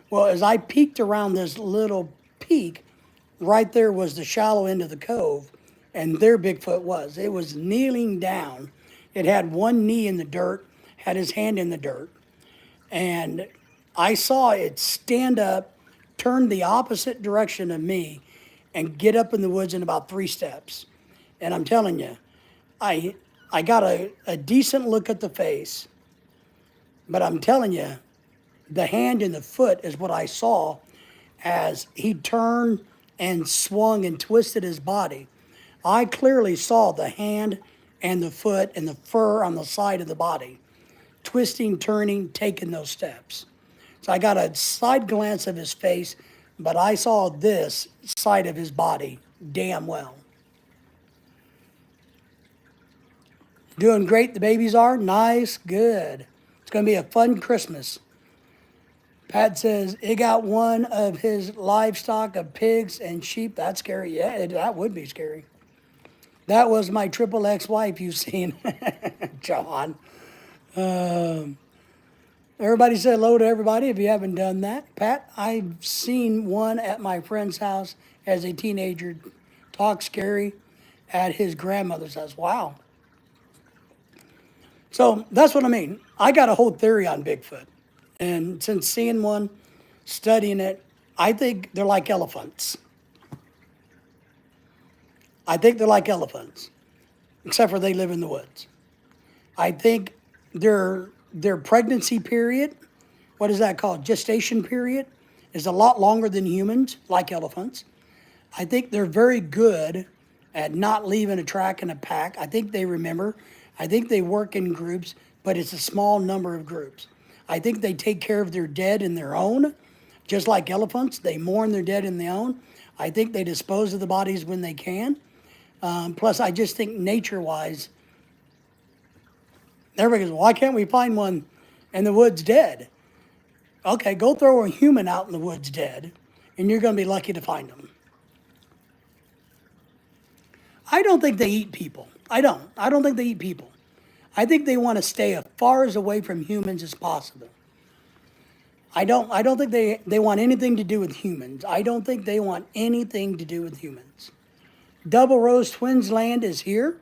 Well, as I peeked around this little peak, right there was the shallow end of the cove, and there Bigfoot was. It was kneeling down. It had one knee in the dirt, had his hand in the dirt, and I saw it stand up, turn the opposite direction of me, and get up in the woods in about 3 steps. And I'm telling you, I got a decent look at the face, but I'm telling you, the hand and the foot is what I saw as he turned and swung and twisted his body. I clearly saw the hand and the foot and the fur on the side of the body, twisting, turning, taking those steps. So I got a side glance of his face, but I saw this side of his body damn well. Doing great, the babies are? Nice, good. It's going to be a fun Christmas. Pat says, it got one of his livestock of pigs and sheep. That's scary. Yeah, that would be scary. That was my triple ex-wife you've seen, John. Everybody say hello to everybody if you haven't done that. Pat, I've seen one at my friend's house as a teenager talk scary at his grandmother's house. Wow. So that's what I mean. I got a whole theory on Bigfoot. And since seeing one, studying it, I think they're like elephants. I think they're like elephants, except for they live in the woods. I think their pregnancy period, what is that called? Gestation period, is a lot longer than humans, like elephants. I think they're very good at not leaving a track in a pack. I think they remember. I think they work in groups, but it's a small number of groups. I think they take care of their dead in their own, just like elephants. They mourn their dead in their own. I think they dispose of the bodies when they can. Plus, I just think nature-wise, everybody goes, why can't we find one in the woods dead? Okay, go throw a human out in the woods dead, and you're going to be lucky to find them. I don't think they eat people. I don't think they eat people. I think they want to stay as far as away from humans as possible. I don't think they want anything to do with humans. I don't think they want anything to do with humans. Double Rose Twins Land is here.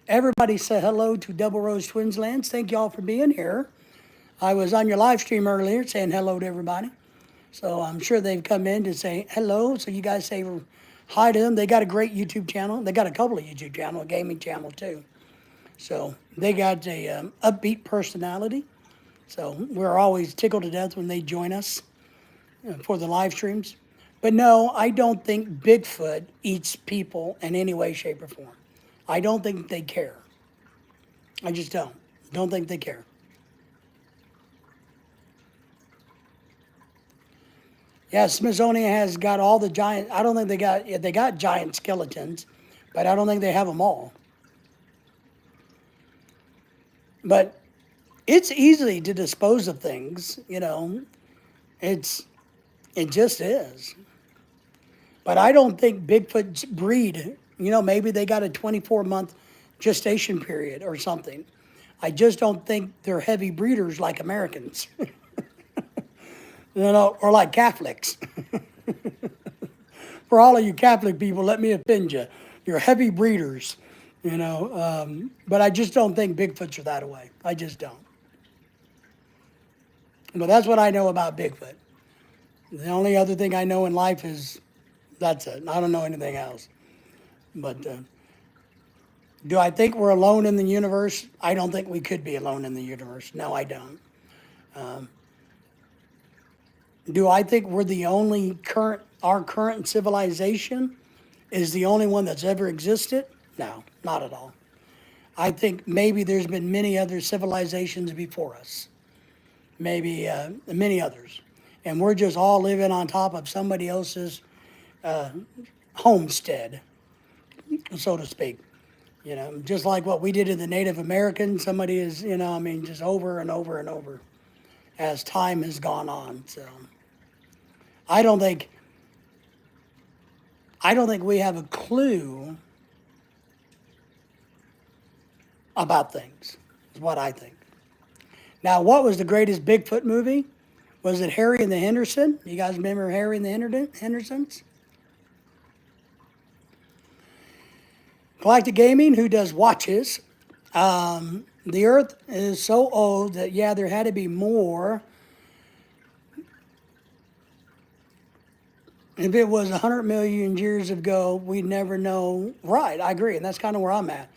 Everybody say hello to Double Rose Twins Lands. Thank y'all for being here. I was on your live stream earlier saying hello to everybody. So I'm sure they've come in to say hello. So you guys say hi to them. They got a great YouTube channel. They got a couple of YouTube channels, a gaming channel too. So they got a upbeat personality. So we're always tickled to death when they join us for the live streams. But no, I don't think Bigfoot eats people in any way, shape, or form. I don't think they care. I just don't. Don't think they care. Yeah, Smithsonian has got all the giant. I don't think they got giant skeletons, but I don't think they have them all. But it's easy to dispose of things, you know. It just is. But I don't think Bigfoot's breed, you know, maybe they got a 24-month gestation period or something. I just don't think they're heavy breeders like Americans, you know, or like Catholics. For all of you Catholic people, let me offend you. You're heavy breeders, you know. But I just don't think Bigfoots are that way. I just don't. But that's what I know about Bigfoot. The only other thing I know in life is that's it. I don't know anything else. But do I think we're alone in the universe? I don't think we could be alone in the universe. No, I don't. Do I think we're the only our current civilization is the only one that's ever existed? No, not at all. I think maybe there's been many other civilizations before us, maybe many others. And we're just all living on top of somebody else's homestead, so to speak. You know, just like what we did to the Native Americans, somebody is, you know, I mean, just over and over and over as time has gone on. So I don't think we have a clue about things, is what I think. Now, what was the greatest Bigfoot movie? Was it Harry and the Henderson? You guys remember Harry and the Hendersons? Galactic Gaming, who does watches. The Earth is so old that, yeah, there had to be more. If it was 100 million years ago, we'd never know. Right, I agree, and that's kind of where I'm at.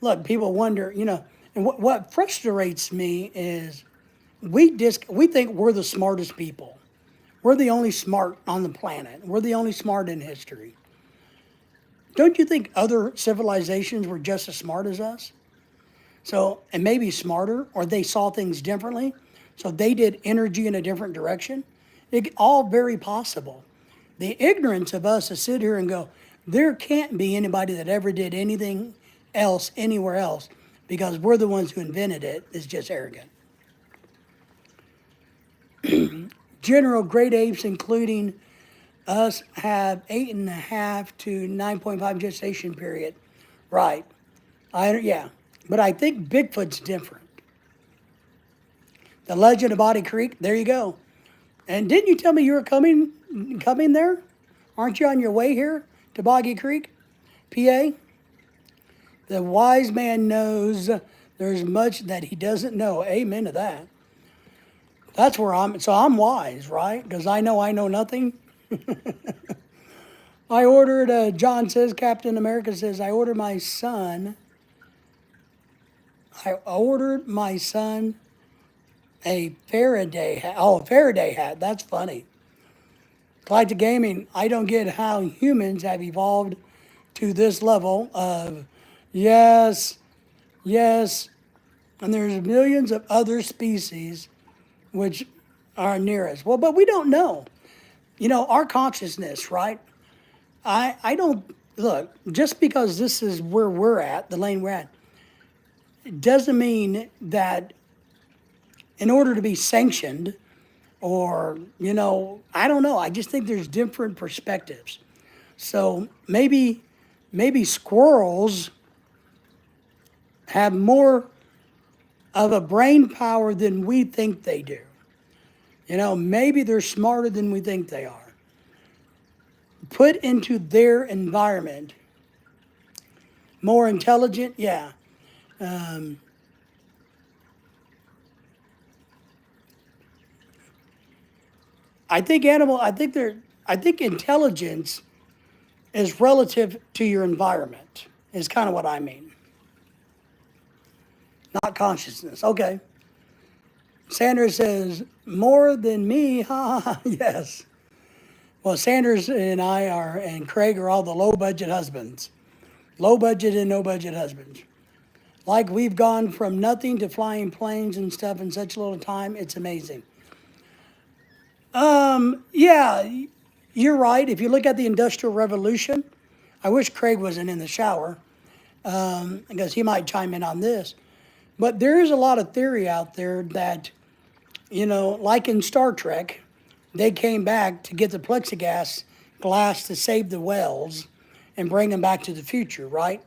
Look, people wonder, you know, and what frustrates me is we think we're the smartest people. We're the only smart on the planet. We're the only smart in history. Don't you think other civilizations were just as smart as us? So, and maybe smarter, or they saw things differently. So they did energy in a different direction. All very possible. The ignorance of us to sit here and go, there can't be anybody that ever did anything else anywhere else because we're the ones who invented it is just arrogant. General great apes, including us, have 8.5 to 9.5 gestation period. Right. Yeah. But I think Bigfoot's different. The Legend of Body Creek, there you go. And didn't you tell me you were coming there? Aren't you on your way here to Boggy Creek, PA? The wise man knows there's much that he doesn't know. Amen to that. That's where I'm wise, right? Because I know nothing. I ordered, John says, Captain America says, I ordered my son a Faraday hat. Oh, a Faraday hat. That's funny. Galactic Gaming, I don't get how humans have evolved to this level of yes, and there's millions of other species which are near us. Well, but we don't know. You know, our consciousness, right? I don't, look, just because this is where we're at, the lane we're at, it doesn't mean that in order to be sanctioned or, you know, I don't know. I just think there's different perspectives. So maybe squirrels have more of a brain power than we think they do. You know, maybe they're smarter than we think they are. Put into their environment, more intelligent, yeah. I think intelligence is relative to your environment, is kind of what I mean. Not consciousness. Okay. Sanders says, more than me, ha ha ha, yes. Well, Sanders and I and Craig are all the low budget husbands. Low budget and no budget husbands. Like we've gone from nothing to flying planes and stuff in such a little time. It's amazing. Yeah, you're right. If you look at the Industrial Revolution, I wish Craig wasn't in the shower because he might chime in on this. But there is a lot of theory out there that, like in Star Trek, they came back to get the plexiglass glass to save the whales and bring them back to the future, right?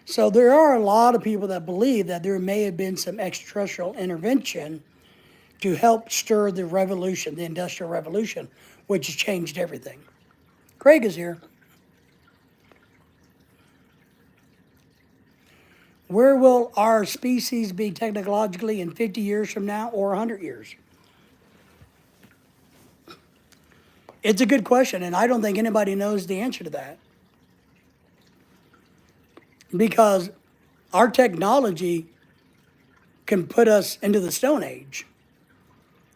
So there are a lot of people that believe that there may have been some extraterrestrial intervention to help stir the revolution, the Industrial Revolution, which has changed everything. Craig is here. Where will our species be technologically in 50 years from now or 100 years? It's a good question, and I don't think anybody knows the answer to that. Because our technology can put us into the Stone Age,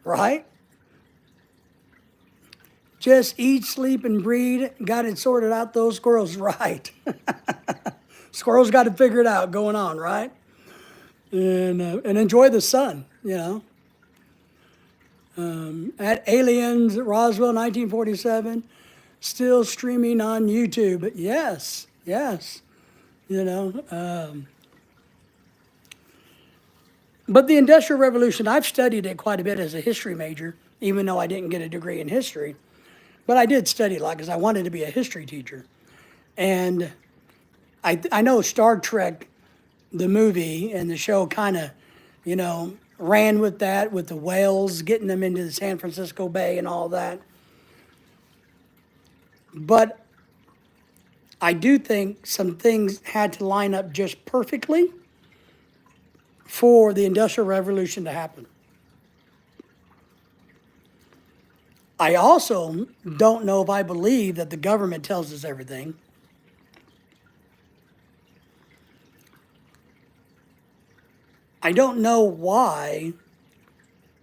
right? Just eat, sleep, and breed. Got it sorted out, those squirrels, right? Squirrels got to figure it out going on, right? And enjoy the sun, At Aliens, Roswell, 1947, still streaming on YouTube. Yes. But the Industrial Revolution, I've studied it quite a bit as a history major, even though I didn't get a degree in history. But I did study a lot because I wanted to be a history teacher. And I know Star Trek, the movie and the show kind of, ran with that, with the whales, getting them into the San Francisco Bay and all that. But I do think some things had to line up just perfectly for the Industrial Revolution to happen. I also don't know if I believe that the government tells us everything. I don't know why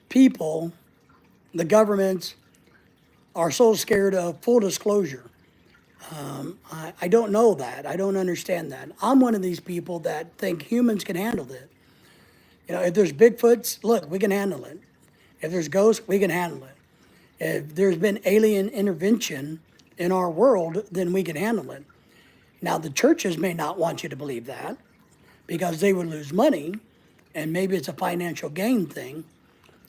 people, the governments, are so scared of full disclosure. I don't know that. I don't understand that. I'm one of these people that think humans can handle it. If there's Bigfoots, look, we can handle it. If there's ghosts, we can handle it. If there's been alien intervention in our world, then we can handle it. Now, the churches may not want you to believe that because they would lose money, and maybe it's a financial gain thing.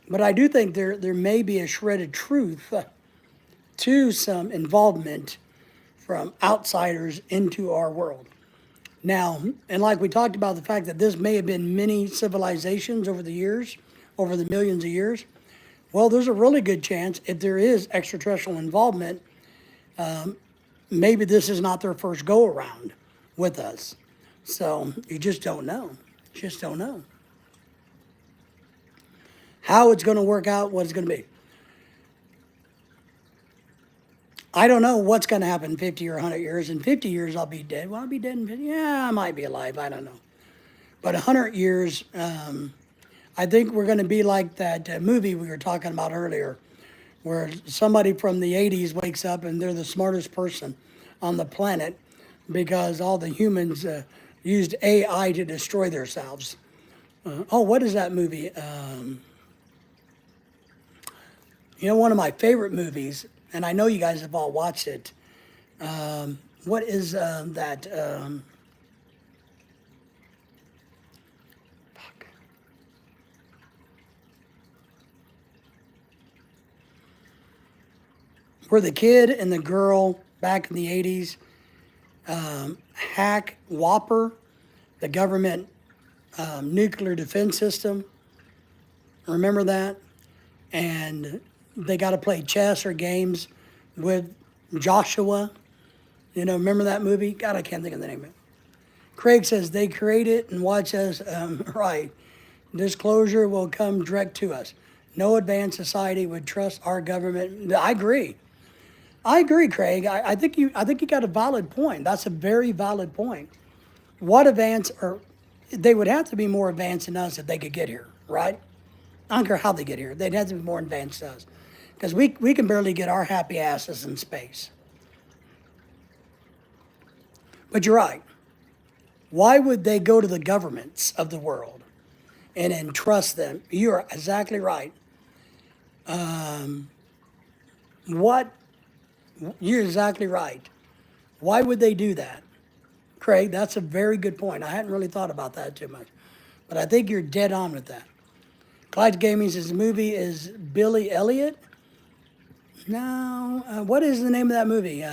But I do think there may be a shredded truth to some involvement from outsiders into our world. Now, and like we talked about the fact that this may have been many civilizations over the years, over the millions of years, well, there's a really good chance if there is extraterrestrial involvement, maybe this is not their first go around with us. So you just don't know. Just don't know how it's going to work out, what it's going to be. I don't know what's going to happen in 50 or 100 years. In 50 years, I'll be dead. Well, I'll be dead in 50. Yeah, I might be alive. I don't know. But 100 years, I think we're going to be like that movie we were talking about earlier, where somebody from the 80s wakes up and they're the smartest person on the planet because all the humans used AI to destroy themselves. What is that movie? One of my favorite movies, and I know you guys have all watched it. What is that? Where the kid and the girl back in the 80s hack Whopper, the government nuclear defense system. Remember that? And they got to play chess or games with Joshua. Remember that movie? God, I can't think of the name of it. Craig says they create it and watch us. Right. Disclosure will come direct to us. No advanced society would trust our government. I agree, Craig. I think you got a valid point. That's a very valid point. What they would have to be more advanced than us if they could get here, right? I don't care how they get here. They'd have to be more advanced than us. Because we can barely get our happy asses in space. But you're right. Why would they go to the governments of the world and entrust them? You're exactly right. What? You're exactly right. Why would they do that? Craig, that's a very good point. I hadn't really thought about that too much. But I think you're dead on with that. Clyde Gaming's movie is Billy Elliot. No, what is the name of that movie?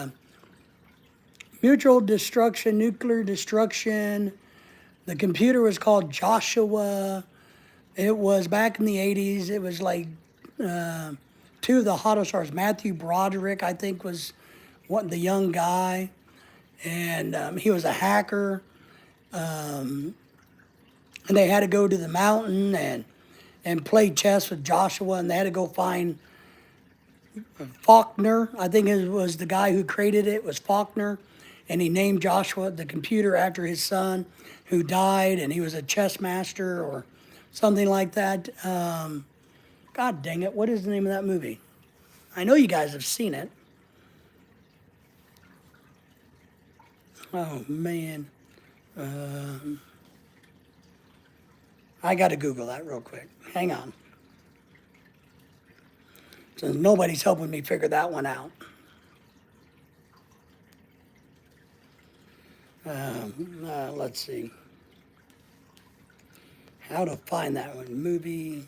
Mutual Destruction, Nuclear Destruction. The computer was called Joshua. It was back in the 80s. It was like two of the hottest stars. Matthew Broderick, I think, was the young guy. And he was a hacker. And they had to go to the mountain and play chess with Joshua. And they had to go find Faulkner. I think it was the guy who created it, was Faulkner. And he named Joshua, the computer, after his son who died. And he was a chess master or something like that. God dang it, what is the name of that movie? I know you guys have seen it. Oh, man. I got to Google that real quick. Hang on. Since nobody's helping me figure that one out. Let's see. How to find that one. Movie.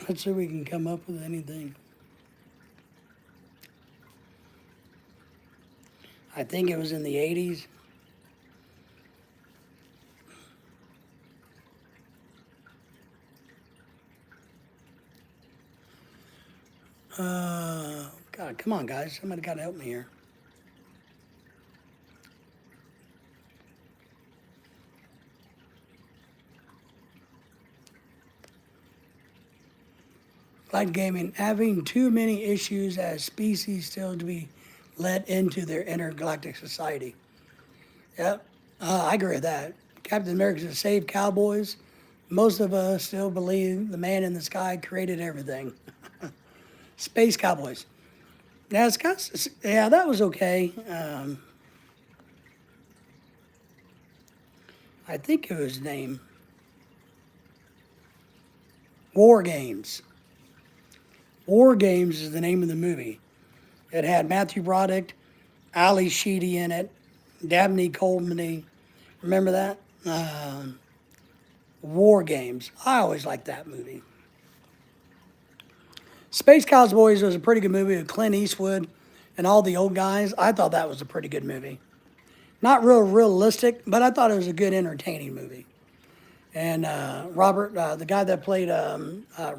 Let's see if we can come up with anything. I think it was in the 80s. God, come on, guys. Somebody got to help me here. Clyde Gaming, having too many issues as species still to be let into their intergalactic society. Yep, I agree with that. Captain America to save cowboys. Most of us still believe the man in the sky created everything. Space Cowboys. Yeah, yeah, that was okay. I think it was named War Games. War Games is the name of the movie. It had Matthew Broderick, Ali Sheedy in it, Dabney Coleman. Remember that? War Games. I always liked that movie. Space Cowboys was a pretty good movie with Clint Eastwood and all the old guys. I thought that was a pretty good movie. Not real realistic, but I thought it was a good, entertaining movie. And Robert, the guy that played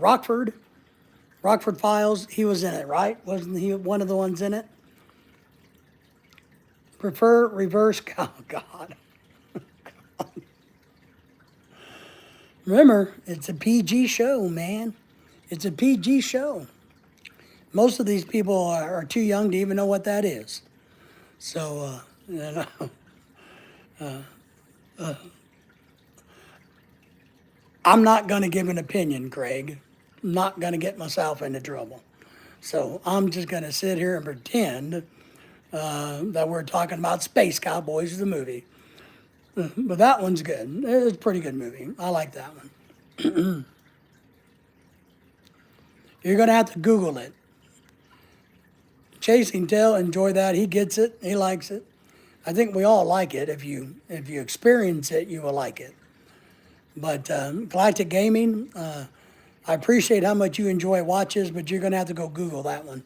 Rockford Files, he was in it, right? Wasn't he one of the ones in it? Prefer reverse, oh God. Remember, it's a PG show, man. It's a PG show. Most of these people are too young to even know what that is. So, I'm not going to give an opinion, Craig. I'm not going to get myself into trouble. So I'm just going to sit here and pretend that we're talking about Space Cowboys, the movie. But that one's good. It's a pretty good movie. I like that one. You're going to have to Google it. Chasing Tail, enjoy that. He gets it. He likes it. I think we all like it. If you experience it, you will like it. But Galactic Gaming, I appreciate how much you enjoy watches, but you're going to have to go Google that one.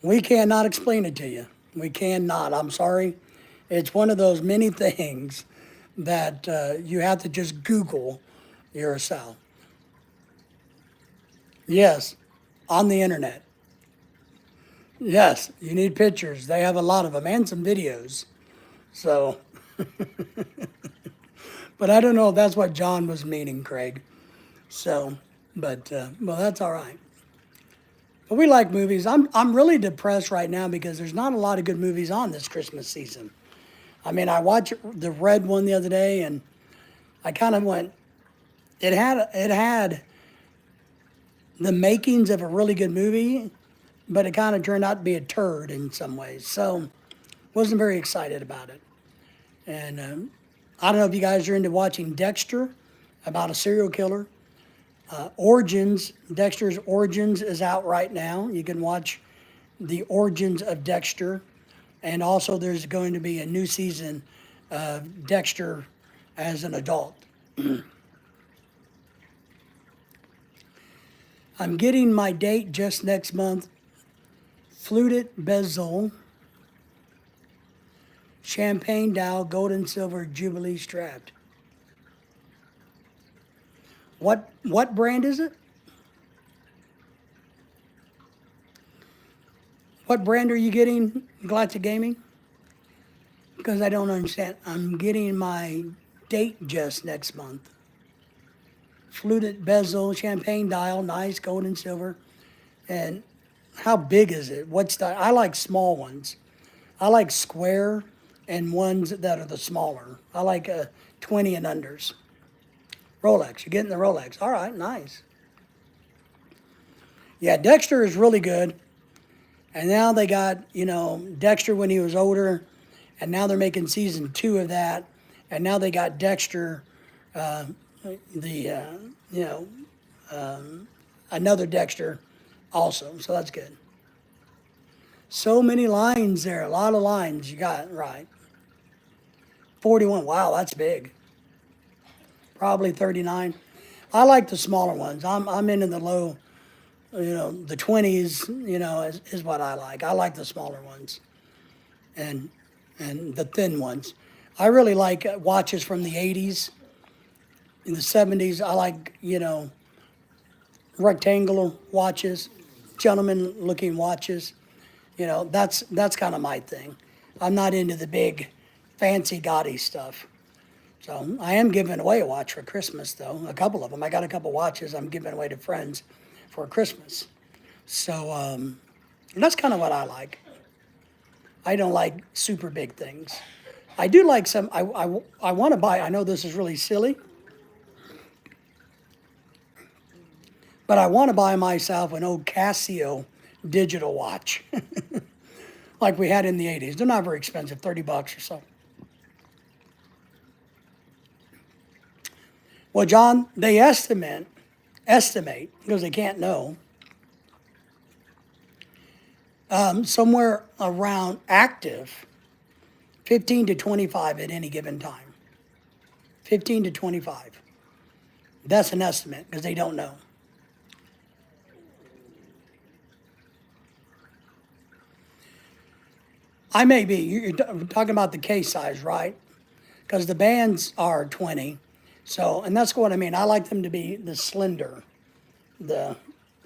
We cannot explain it to you. We cannot. I'm sorry. It's one of those many things that you have to just Google yourself. Yes, on the internet. Yes, you need pictures. They have a lot of them and some videos. So, But I don't know if that's what John was meaning, Craig. So, but well, that's all right. But we like movies. I'm really depressed right now because there's not a lot of good movies on this Christmas season. I mean, I watched the Red one the other day, and I kind of went. It had the makings of a really good movie, but it kind of turned out to be a turd in some ways. So, wasn't very excited about it. And I don't know if you guys are into watching Dexter, about a serial killer. Origins, Dexter's Origins is out right now. You can watch the origins of Dexter. And also, there's going to be a new season of Dexter as an adult. I'm getting my date just next month. Fluted bezel, champagne dial, gold and silver jubilee strapped. What brand is it? What brand are you getting, Galactic Gaming? Because I don't understand. I'm getting my date just next month. Fluted bezel, champagne dial, nice gold and silver. And how big is it? What's the? I like small ones. I like square and ones that are the smaller. I like 20 and unders. Rolex. You're getting the Rolex. All right, nice. Yeah, Dexter is really good. And now they got, Dexter when he was older, and now they're making season 2 of that. And now they got Dexter, another Dexter also. So that's good. So many lines there, a lot of lines you got, right. 41, wow, that's big. Probably 39. I like the smaller ones. I'm into the low, the 20s, is what I like. I like the smaller ones and the thin ones. I really like watches from the 80s. In the 70s, I like, rectangular watches, gentleman looking watches. That's kind of my thing. I'm not into the big fancy gaudy stuff. So I am giving away a watch for Christmas, though. A couple of them. I got a couple watches I'm giving away to friends for Christmas. So that's kind of what I like. I don't like super big things. I do like some. I want to buy. I know this is really silly, but I want to buy myself an old Casio digital watch, like we had in the 80s. They're not very expensive, $30 or so. Well, John, they estimate, because they can't know, somewhere around active, 15 to 25 at any given time. 15 to 25. That's an estimate, because they don't know. I may be, you're talking about the case size, right? Because the bands are 20. So, and that's what I mean. I like them to be the slender, the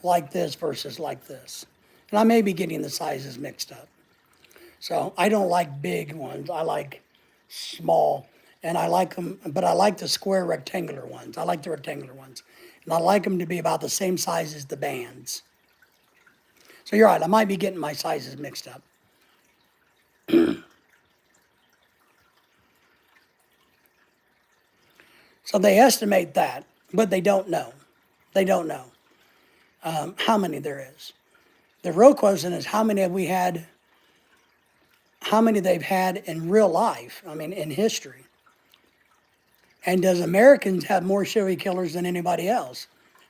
like this versus like this. And I may be getting the sizes mixed up. So I don't like big ones. I like small. And I like them, but I like the square rectangular ones. I like the rectangular ones. And I like them to be about the same size as the bands. So you're right, I might be getting my sizes mixed up. So they estimate that, but they don't know. They don't know how many there is. The real question is how many have we had, how many they've had in real life, I mean, in history. And does Americans have more serial killers than anybody else?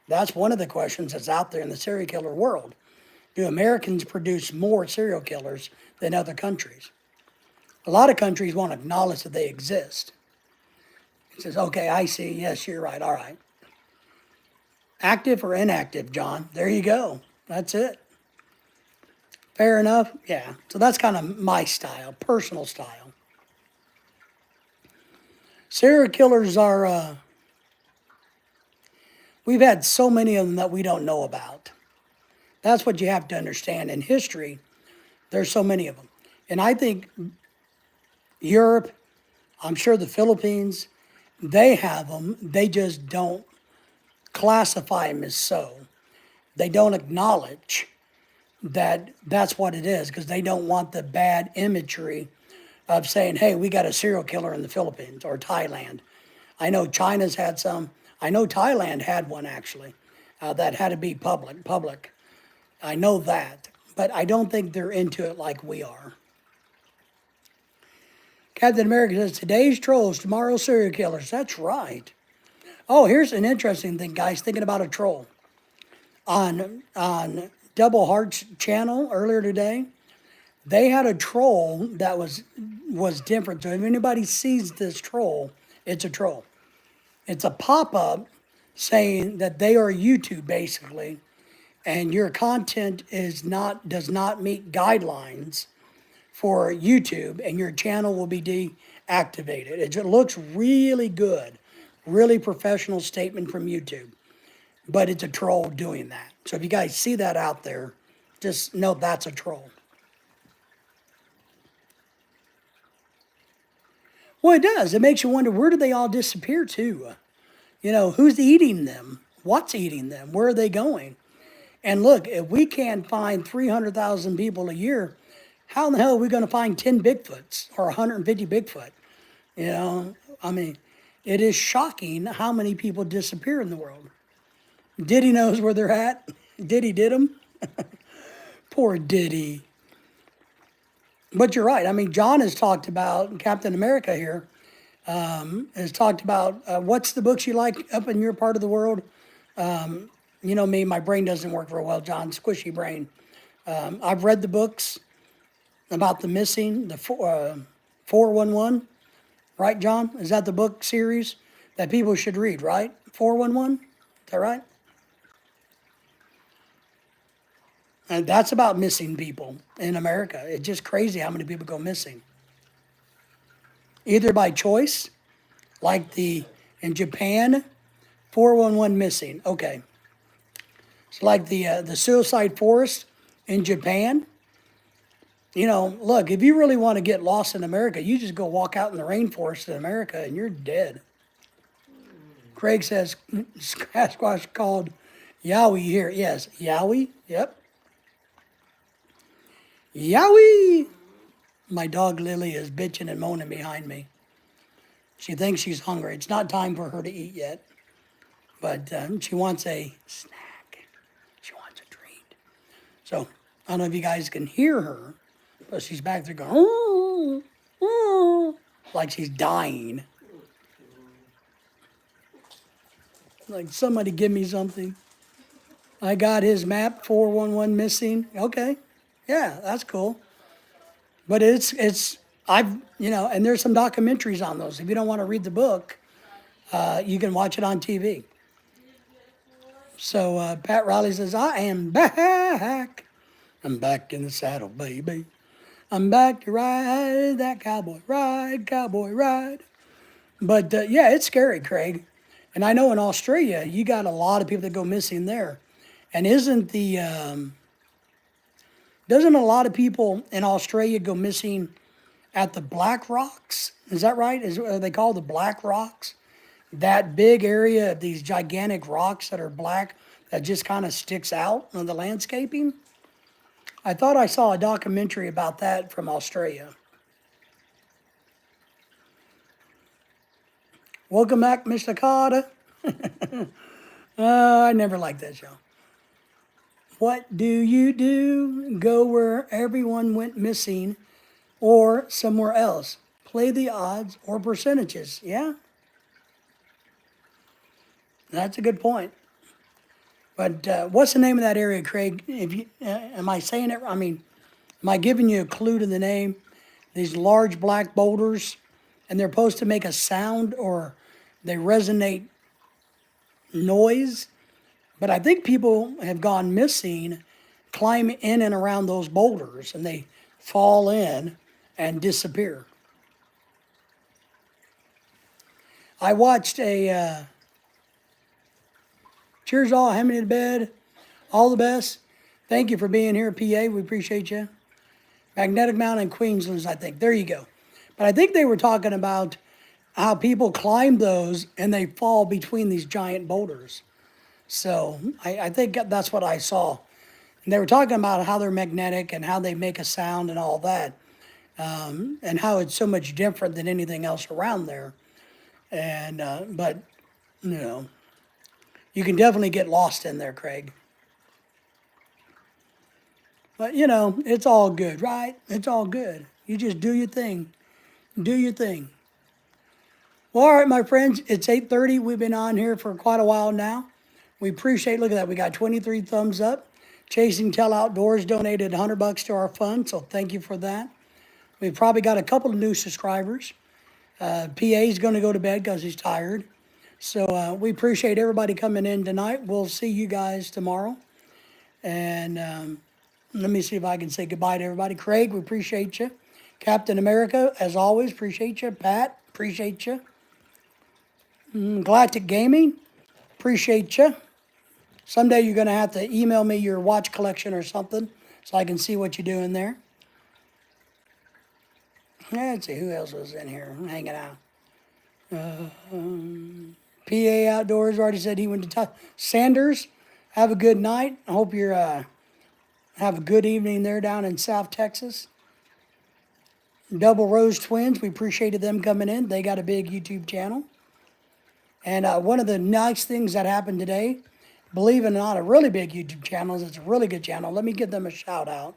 That's one of the questions that's out there in the serial killer world. Do Americans produce more serial killers than other countries? A lot of countries won't acknowledge that they exist. It says, okay, I see. Yes, you're right. All right. Active or inactive, John? There you go. That's it. Fair enough? Yeah. So that's kind of my style, personal style. Serial killers are, we've had so many of them that we don't know about. That's what you have to understand. In history, there's so many of them. And I think Europe, I'm sure the Philippines, They have them. They just don't classify them as so. They don't acknowledge that that's what it is because they don't want the bad imagery of saying, hey, we got a serial killer in the Philippines or Thailand. I know China's had some. I know Thailand had one actually that had to be public. I know that, but I don't think they're into it like we are. Captain America says, today's trolls, tomorrow's serial killers. That's right. Oh, here's an interesting thing, guys, thinking about a troll. On Double Heart's channel earlier today, they had a troll that was different. So if anybody sees this troll, it's a troll. It's a pop-up saying that they are YouTube basically, and your content does not meet guidelines for YouTube, and your channel will be deactivated. It looks really good, really professional statement from YouTube, but it's a troll doing that. So if you guys see that out there, just know that's a troll. Well, it does. It makes you wonder, where do they all disappear to? You know, who's eating them? What's eating them? Where are they going? And look, if we can't find 300,000 people a year, how in the hell are we going to find 10 Bigfoots or 150 Bigfoot? You know, I mean, it is shocking how many people disappear in the world. Diddy knows where they're at. Diddy did them. Poor Diddy. But you're right. I mean, John has talked about, Captain America here, has talked about what's the books you like up in your part of the world? You know me, my brain doesn't work very well, John, squishy brain. I've read the books about the missing, the 411, right, John? Is that the book series that people should read, right? 411, is that right? And that's about missing people in America. It's just crazy how many people go missing. Either by choice, like in Japan, 411 missing. Okay. It's like the suicide forest in Japan. You know, look, if you really want to get lost in America, you just go walk out in the rainforest in America and you're dead. Craig says, Sasquatch called Yowie here. Yes, Yowie, yep. Yowie! My dog Lily is bitching and moaning behind me. She thinks she's hungry. It's not time for her to eat yet. But she wants a snack. She wants a treat. So, I don't know if you guys can hear her, but she's back there going, oh, oh, like she's dying. Like, somebody give me something. I got his map, 411 missing. Okay, yeah, that's cool. But you know, and there's some documentaries on those. If you don't want to read the book, you can watch it on TV. So Pat Riley says, I am back. I'm back in the saddle, baby. I'm back to ride that cowboy ride. But yeah, it's scary, Craig. And I know in Australia, you got a lot of people that go missing there. And doesn't a lot of people in Australia go missing at the Black Rocks? Is that right? Are they called the Black Rocks? That big area of these gigantic rocks that are black that just kind of sticks out on the landscaping? I thought I saw a documentary about that from Australia. Welcome back, Mr. Carter. I never liked that show. What do you do? Go where everyone went missing or somewhere else. Play the odds or percentages. Yeah? That's a good point. But what's the name of that area, Craig? Am I saying it? I mean, am I giving you a clue to the name? These large black boulders, and they're supposed to make a sound or they resonate noise. But I think people have gone missing, climb in and around those boulders, and they fall in and disappear. I watched cheers all, Hemming to bed, all the best. Thank you for being here, PA. We appreciate you. Magnetic Mountain in Queensland, I think. There you go. But I think they were talking about how people climb those and they fall between these giant boulders. So I think that's what I saw. And they were talking about how they're magnetic and how they make a sound and all that, and how it's so much different than anything else around there. And but you know, you can definitely get lost in there, Craig. But you know, it's all good, right? It's all good. You just do your thing. Do your thing. Well, all right, my friends, it's 8:30. We've been on here for quite a while now. We appreciate, look at that, we got 23 thumbs up. Chasing Tell Outdoors donated $100 to our fund, so thank you for that. We've probably got a couple of new subscribers. PA's going to go to bed because he's tired. So we appreciate everybody coming in tonight. We'll see you guys tomorrow. And let me see if I can say goodbye to everybody. Craig, we appreciate you. Captain America, as always, appreciate you. Pat, appreciate you. Galactic Gaming, appreciate you. Someday you're going to have to email me your watch collection or something so I can see what you're doing there. Let's see, who else was in here hanging out? PA Outdoors already said he went to Sanders, have a good night. I hope you're have a good evening there down in South Texas. Double Rose Twins, we appreciated them coming in. They got a big YouTube channel. And one of the nice things that happened today, believe it or not, a really big YouTube channel, it's a really good channel. Let me give them a shout out.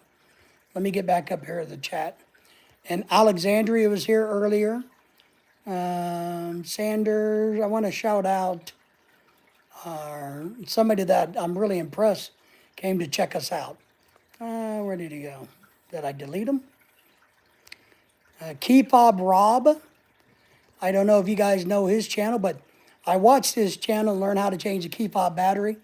Let me get back up here to the chat. And Alexandria was here earlier. Sanders, I want to shout out somebody that I'm really impressed came to check us out. Where did he go? Did I delete him? Key Fob Rob. I don't know if you guys know his channel, but I watched his channel learn how to change a key fob battery.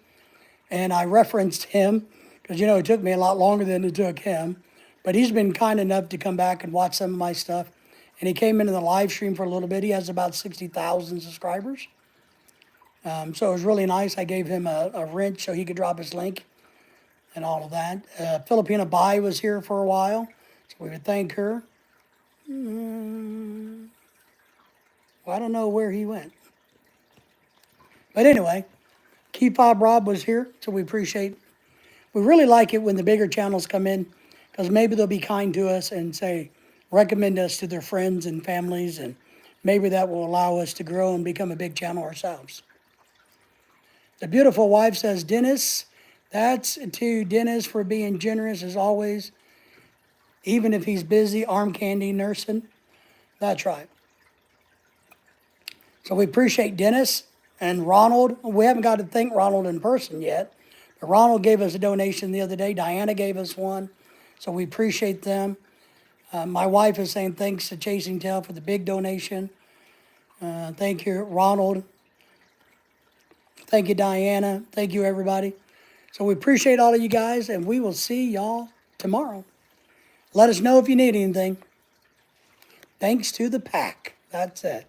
And I referenced him because, you know, it took me a lot longer than it took him. But he's been kind enough to come back and watch some of my stuff. And he came into the live stream for a little bit. He has about 60,000 subscribers. So it was really nice. I gave him a wrench so he could drop his link and all of that. Filipina Bai was here for a while, so we would thank her. Well, I don't know where he went. But anyway, Key Fob Rob was here, so we really like it when the bigger channels come in, because maybe they'll be kind to us and say, recommend us to their friends and families, and maybe that will allow us to grow and become a big channel ourselves. The beautiful wife says, Dennis, that's to Dennis for being generous as always, even if he's busy arm candy nursing. That's right. So we appreciate Dennis and Ronald. We haven't got to thank Ronald in person yet, but Ronald gave us a donation the other day. Diana gave us one, so we appreciate them. My wife is saying thanks to Chasing Tail for the big donation. Thank you, Ronald. Thank you, Diana. Thank you, everybody. So we appreciate all of you guys, and we will see y'all tomorrow. Let us know if you need anything. Thanks to the pack. That's it.